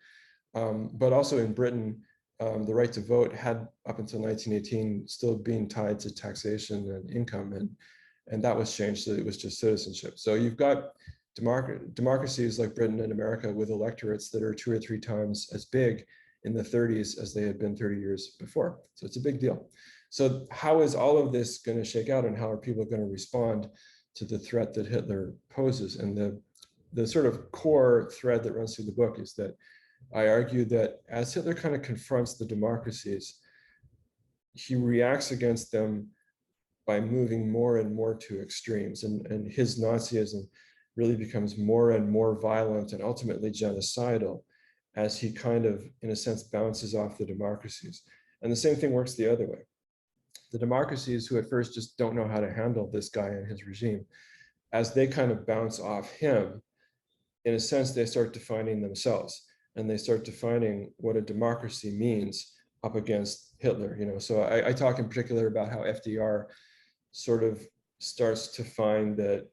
But also in Britain, the right to vote had, up until 1918, still being tied to taxation and income, and that was changed, so it was just citizenship. So you've got democracies like Britain and America with electorates that are 2 or 3 times as big in the 30s as they had been 30 years before. So it's a big deal. So how is all of this going to shake out, and how are people going to respond to the threat that Hitler poses? And the sort of core thread that runs through the book is that I argue that as Hitler kind of confronts the democracies, he reacts against them by moving more and more to extremes. And his Nazism really becomes more and more violent and ultimately genocidal as he kind of, in a sense, bounces off the democracies. And the same thing works the other way. The democracies, who at first just don't know how to handle this guy and his regime, as they kind of bounce off him, in a sense, they start defining themselves, and they start defining what a democracy means up against Hitler. So I talk in particular about how FDR sort of starts to find that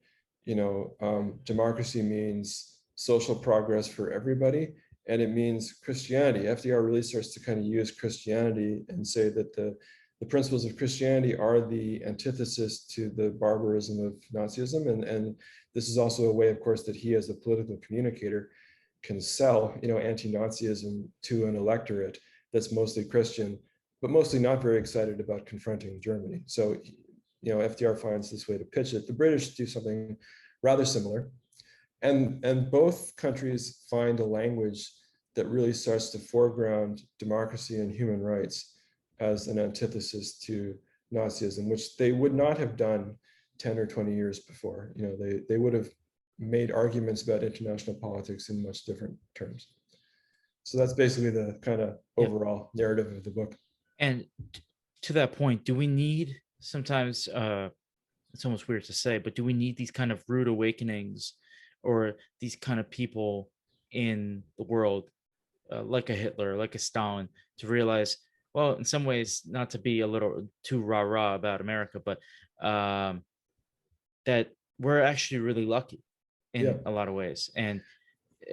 democracy means social progress for everybody, and it means Christianity. FDR really starts to kind of use Christianity and say that the principles of Christianity are the antithesis to the barbarism of Nazism, and this is also a way, of course, that he, as a political communicator, can sell anti-Nazism to an electorate that's mostly Christian, but mostly not very excited about confronting Germany. So FDR finds this way to pitch it. The British do something rather similar, and both countries find a language that really starts to foreground democracy and human rights as an antithesis to Nazism, which they would not have done 10 or 20 years before. They would have made arguments about international politics in much different terms. So that's basically the kind of overall narrative of the book. And to that point, do we need sometimes, it's almost weird to say, but do we need these kind of rude awakenings or these kind of people in the world, like a Hitler, like a Stalin, to realize, well, in some ways, not to be a little too rah-rah about America, but that we're actually really lucky in a lot of ways. And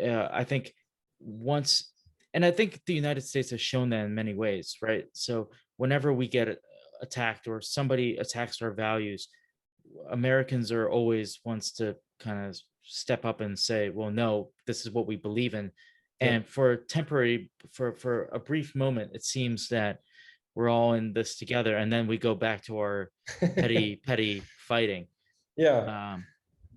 I think once, and I think the United States has shown that in many ways, right? So whenever we get attacked or somebody attacks our values, Americans are always wants to kind of step up and say, well, no, this is what we believe in. And for a brief moment, it seems that we're all in this together, and then we go back to our petty fighting.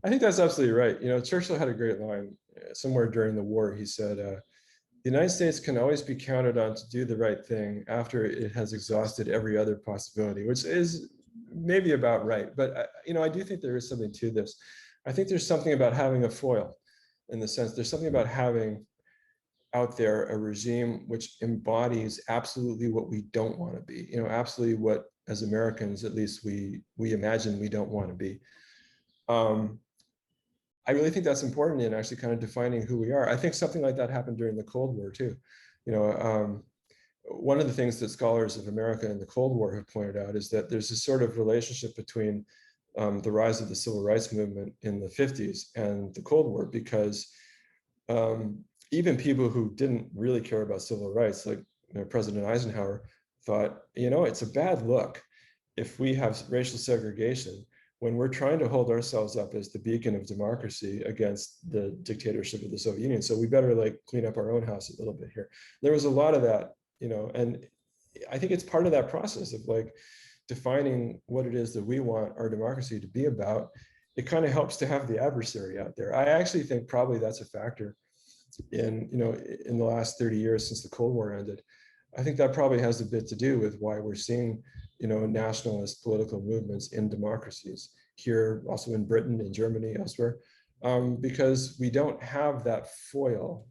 I think that's absolutely right. Churchill had a great line somewhere during the war. He said, the United States can always be counted on to do the right thing after it has exhausted every other possibility, which is maybe about right. But I do think there is something to this. I think there's something about having a foil, in the sense there's something about having out there a regime which embodies absolutely what we don't want to be, absolutely what, as Americans, at least we imagine we don't want to be. I really think that's important in actually kind of defining who we are. I think something like that happened during the Cold War too. One of the things that scholars of America in the Cold War have pointed out is that there's this sort of relationship between the rise of the civil rights movement in the 50s and the Cold War, because even people who didn't really care about civil rights, like President Eisenhower, thought, it's a bad look if we have racial segregation when we're trying to hold ourselves up as the beacon of democracy against the dictatorship of the Soviet Union. So we better clean up our own house a little bit here. There was a lot of that, and I think it's part of that process of defining what it is that we want our democracy to be about. It kind of helps to have the adversary out there. I actually think probably that's a factor in the last 30 years since the Cold War ended. I think that probably has a bit to do with why we're seeing nationalist political movements in democracies here, also in Britain, in Germany, elsewhere, because we don't have that foil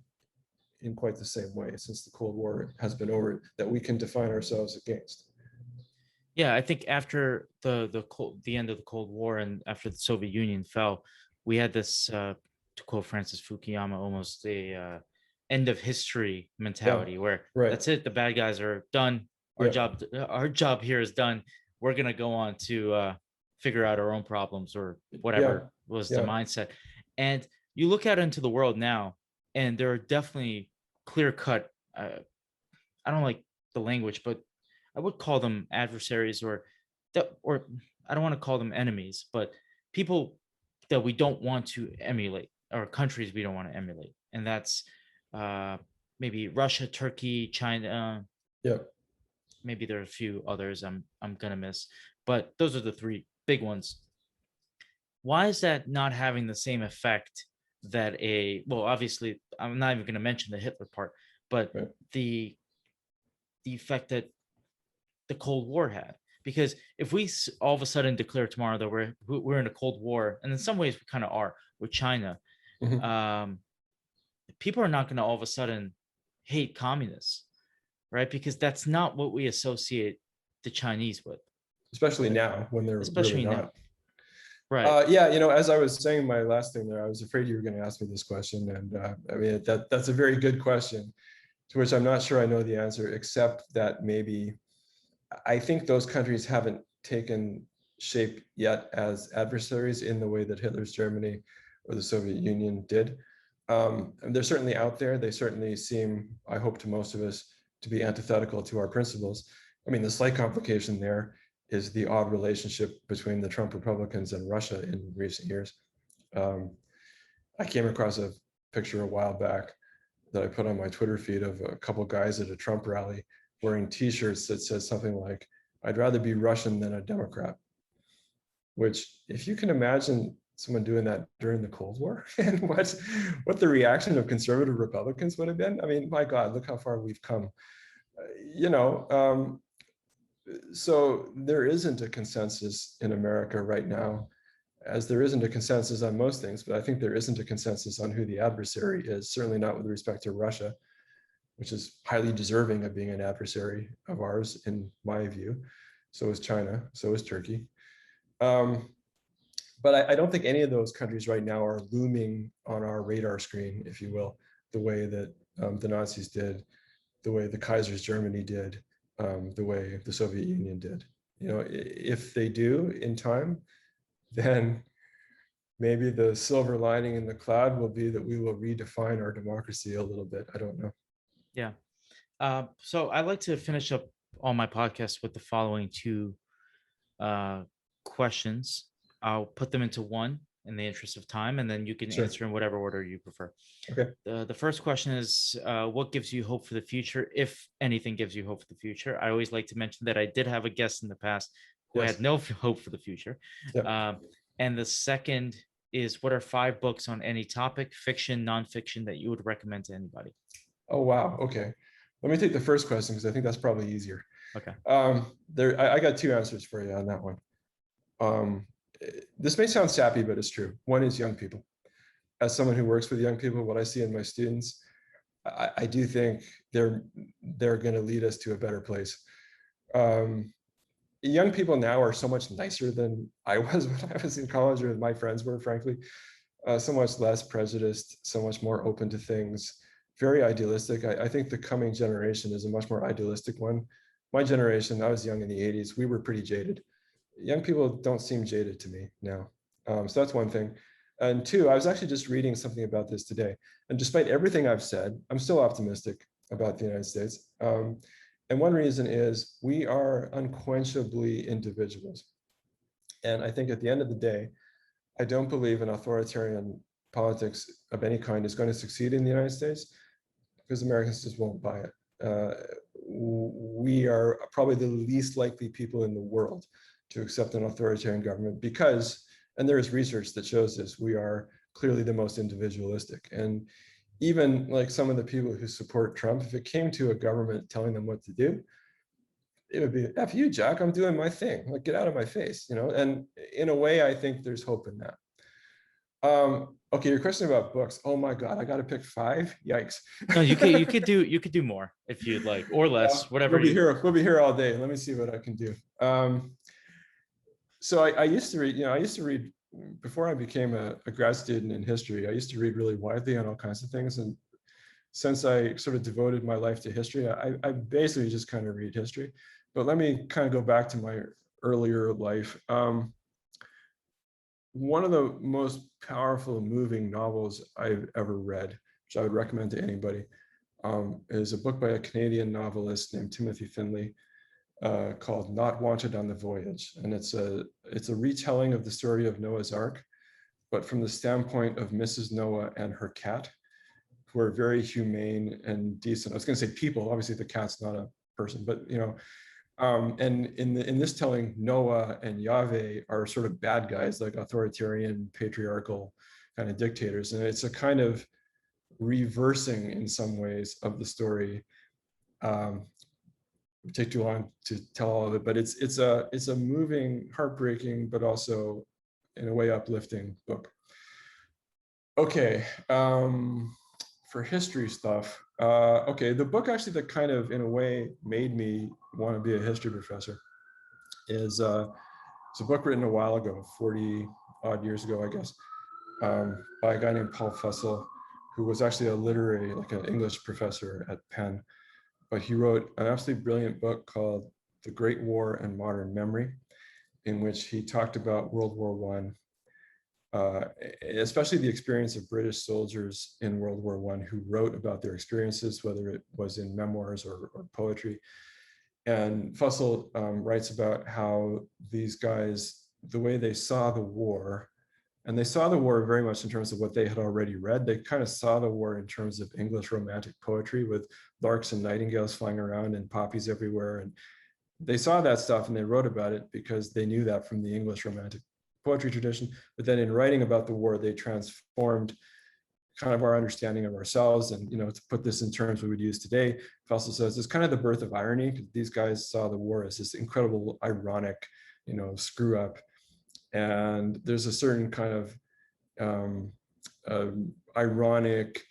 in quite the same way since the Cold War has been over that we can define ourselves against. Yeah, I think after the end of the Cold War and after the Soviet Union fell, we had this, to quote Francis Fukuyama, almost a end of history mentality, where right. That's it. The bad guys are done. Our job here is done. We're gonna go on to figure out our own problems or whatever was the mindset. And you look out into the world now, and there are definitely clear cut. I don't like the language, but I would call them adversaries, or I don't want to call them enemies, but people that we don't want to emulate, or countries we don't want to emulate, and that's maybe Russia, Turkey, China. Maybe there are a few others I'm gonna miss, but those are the three big ones. Why is that not having the same effect that obviously I'm not even going to mention the Hitler part, but the effect that the Cold War had? Because if we all of a sudden declare tomorrow that we're in a Cold War, and in some ways we kind of are with China, people are not going to all of a sudden hate communists, right? Because that's not what we associate the Chinese with, especially now when they're really not. Now. Right. As I was saying my last thing there, I was afraid you were going to ask me this question, and I mean that's a very good question, to which I'm not sure I know the answer, except that maybe I think those countries haven't taken shape yet as adversaries in the way that Hitler's Germany or the Soviet Union did. And they're certainly out there. They certainly seem, I hope to most of us, to be antithetical to our principles. I mean, the slight complication there is the odd relationship between the Trump Republicans and Russia in recent years. I came across a picture a while back that I put on my Twitter feed of a couple guys at a Trump rally wearing t-shirts that says something like, "I'd rather be Russian than a Democrat," which, if you can imagine someone doing that during the Cold War and what the reaction of conservative Republicans would have been. I mean, my God, look how far we've come. So there isn't a consensus in America right now, as there isn't a consensus on most things, but I think there isn't a consensus on who the adversary is, certainly not with respect to Russia, which is highly deserving of being an adversary of ours, in my view. So is China, so is Turkey. But I don't think any of those countries right now are looming on our radar screen, if you will, the way that the Nazis did, the way the Kaiser's Germany did, the way the Soviet Union did. If they do in time, then maybe the silver lining in the cloud will be that we will redefine our democracy a little bit. I don't know. Yeah. So I like to finish up all my podcasts with the following two questions. I'll put them into one in the interest of time, and then you can answer in whatever order you prefer. Okay. The first question is, what gives you hope for the future, if anything gives you hope for the future? I always like to mention that I did have a guest in the past who had no hope for the future. And the second is, what are 5 books on any topic, fiction, nonfiction, that you would recommend to anybody? Oh, wow. Okay. Let me take the first question, because I think that's probably easier. Okay. I got 2 answers for you on that one. This may sound sappy, but it's true. One is young people. As someone who works with young people, what I see in my students, I do think they're going to lead us to a better place. Young people now are so much nicer than I was when I was in college, or my friends were, frankly. So much less prejudiced, so much more open to things, very idealistic. I think the coming generation is a much more idealistic one. My generation, I was young in the 80s, we were pretty jaded. young people don't seem jaded to me now. So that's one thing. And two, I was actually just reading something about this today. And despite everything I've said, I'm still optimistic about the United States. And one reason is we are unquenchably individuals. And I think at the end of the day, I don't believe an authoritarian politics of any kind is going to succeed in the United States because Americans just won't buy it. We are probably the least likely people in the world to accept an authoritarian government because, and there is research that shows this, we are clearly the most individualistic. And even like some of the people who support Trump, if it came to a government telling them what to do, it would be, F you, Jack, I'm doing my thing. Like, get out of my face, you know? And in a way, I think there's hope in that. Okay, your question about books. Oh my God, I got to pick 5. Yikes. No, you could do more if you'd like, or less, whatever. We'll be here all day. Let me see what I can do. So I used to read, I used to read before I became a grad student in history. I used to read really widely on all kinds of things. And since I sort of devoted my life to history, I basically just kind of read history. But let me kind of go back to my earlier life. One of the most powerful, moving novels I've ever read, which I would recommend to anybody, is a book by a Canadian novelist named Timothy Finley called Not Wanted on the Voyage. And it's a retelling of the story of Noah's Ark, but from the standpoint of Mrs. Noah and her cat, who are very humane and decent. I was going to say people, obviously the cat's not a person, but and in this telling, Noah and Yahweh are sort of bad guys, like authoritarian, patriarchal kind of dictators. And it's a kind of reversing in some ways of the story. It would take too long to tell all of it, but it's a moving, heartbreaking, but also in a way uplifting book. Okay. For history stuff, okay, the book actually that kind of, in a way, made me want to be a history professor is it's a book written a while ago, 40 odd years ago, I guess, by a guy named Paul Fussell, who was actually a literary, like an English professor at Penn. But he wrote an absolutely brilliant book called The Great War and Modern Memory, in which he talked about World War I, especially the experience of British soldiers in World War I who wrote about their experiences, whether it was in memoirs or poetry. And Fussell writes about how these guys, the way they saw the war, and they saw the war very much in terms of what they had already read. They kind of saw the war in terms of English romantic poetry with larks and nightingales flying around and poppies everywhere. And they saw that stuff and they wrote about it because they knew that from the English romantic poetry tradition. But then in writing about the war, they transformed kind of our understanding of ourselves. And, to put this in terms we would use today, Fussell says it's kind of the birth of irony, because these guys saw the war as this incredible, ironic, screw up. And there's a certain kind of ironic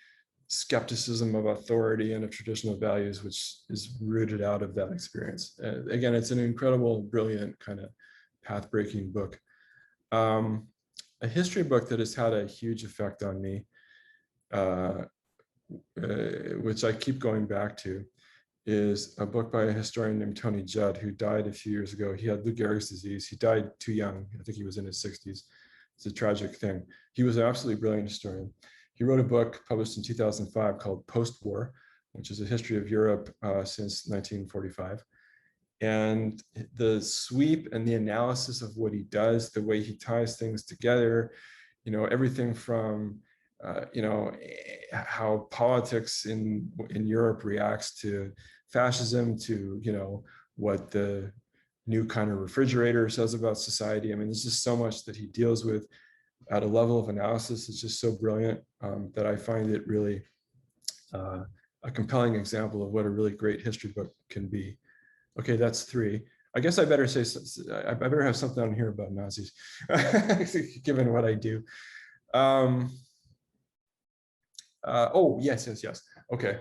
skepticism of authority and of traditional values, which is rooted out of that experience. Again, it's an incredible, brilliant kind of path-breaking book. A history book that has had a huge effect on me, which I keep going back to, is a book by a historian named Tony Judd, who died a few years ago. He had Lou Gehrig's disease. He died too young. I think he was in his 60s. It's a tragic thing. He was an absolutely brilliant historian. He wrote a book published in 2005 called Post-War, which is a history of Europe since 1945. And the sweep and the analysis of what he does, the way he ties things together, everything from, how politics in Europe reacts to fascism, to, what the new kind of refrigerator says about society. I mean, there's just so much that he deals with at a level of analysis that's just so brilliant that I find it really a compelling example of what a really great history book can be. Okay, that's 3. I guess I better say, I better have something on here about Nazis, given what I do. Oh, yes. Okay.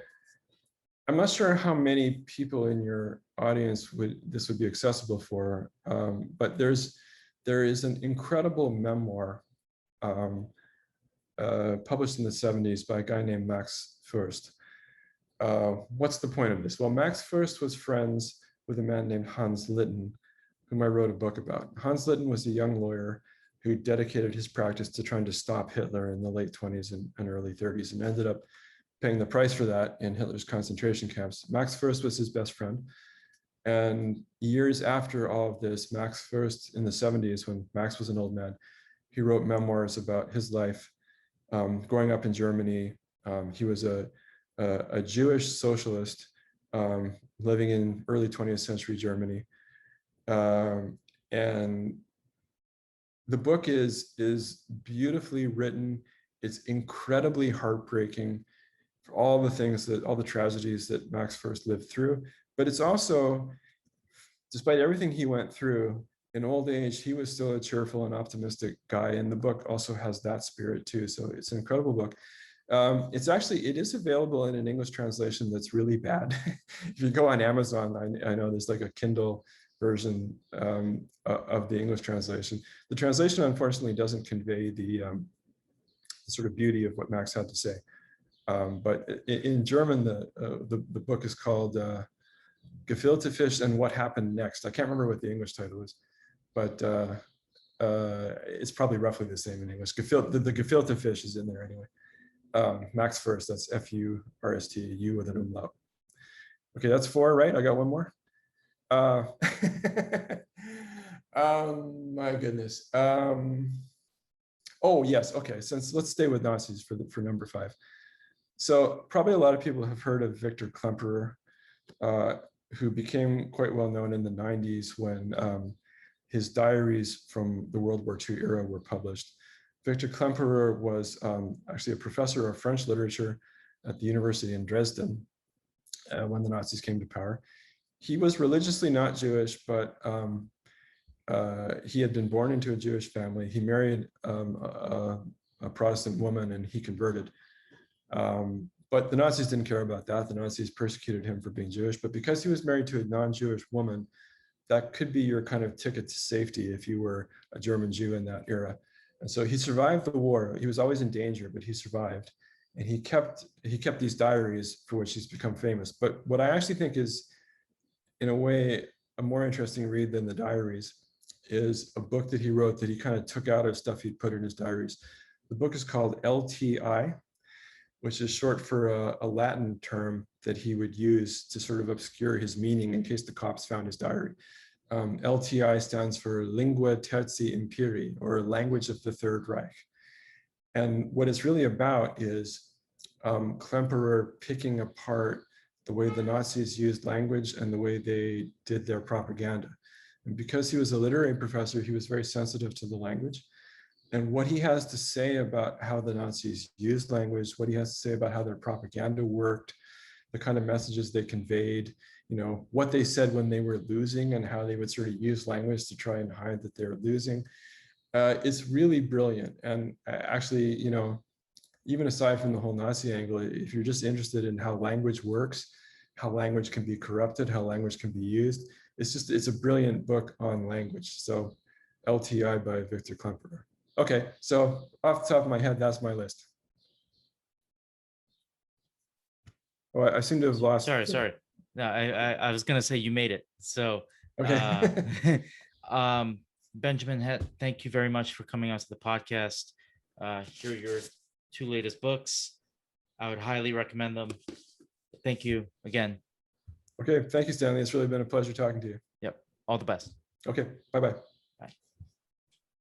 I'm not sure how many people in your audience this would be accessible for, but there is an incredible memoir published in the 70s by a guy named Max Fürst. What's the point of this? Well, Max Fürst was friends with a man named Hans Litten, whom I wrote a book about. Hans Litten was a young lawyer who dedicated his practice to trying to stop Hitler in the late 20s and early 30s, and ended up paying the price for that in Hitler's concentration camps. Max First was his best friend. And years after all of this, Max First, in the 70s, when Max was an old man, he wrote memoirs about his life growing up in Germany. He was a Jewish socialist living in early 20th century Germany. And the book is beautifully written. It's incredibly heartbreaking for all the things that, all the tragedies that Max First lived through. But it's also, despite everything he went through, in old age, he was still a cheerful and optimistic guy. And the book also has that spirit too. So it's an incredible book. It is available in an English translation that's really bad. If you go on Amazon, I know there's like a Kindle version of the English translation. The translation, unfortunately, doesn't convey the sort of beauty of what Max had to say. But in German, the book is called Gefilte Fish and What Happened Next. I can't remember what the English title is, but it's probably roughly the same in English. The gefilte fish is in there anyway. Max First, that's F-U-R-S-T, U with an umlaut. Okay, that's 4, right? I got one more. My goodness. Oh yes, okay. Let's stay with Nazis for number 5. So probably a lot of people have heard of Victor Klemperer, who became quite well known in the 90s when his diaries from the World War II era were published. Victor Klemperer was actually a professor of French literature at the university in Dresden when the Nazis came to power. He was religiously not Jewish, but he had been born into a Jewish family. He married a Protestant woman and he converted. But the Nazis didn't care about that. The Nazis persecuted him for being Jewish, but because he was married to a non-Jewish woman, that could be your kind of ticket to safety if you were a German Jew in that era. And so he survived the war. He was always in danger, but he survived. And he kept these diaries for which he's become famous. But what I actually think is, in a way, a more interesting read than the diaries is a book that he wrote that he kind of took out of stuff he'd put in his diaries. The book is called LTI, which is short for a Latin term that he would use to sort of obscure his meaning in case the cops found his diary. LTI stands for Lingua Tertii Imperi, or Language of the Third Reich. And what it's really about is Klemperer picking apart the way the Nazis used language and the way they did their propaganda. And because he was a literary professor, he was very sensitive to the language. And what he has to say about how the Nazis used language, what he has to say about how their propaganda worked, the kind of messages they conveyed, what they said when they were losing and how they would sort of use language to try and hide that they were losing, is really brilliant. And actually, even aside from the whole Nazi angle, if you're just interested in how language works, how language can be corrupted, how language can be used, it's a brilliant book on language. So LTI by Victor Klemperer. Okay, so off the top of my head, that's my list. Oh, I seem to have lost. Sorry. No, I was gonna say you made it. So okay. Benjamin Hett, thank you very much for coming onto the podcast. Here are your 2 latest books. I would highly recommend them. Thank you again. Okay, thank you, Stanley. It's really been a pleasure talking to you. Yep. All the best. Okay, bye-bye.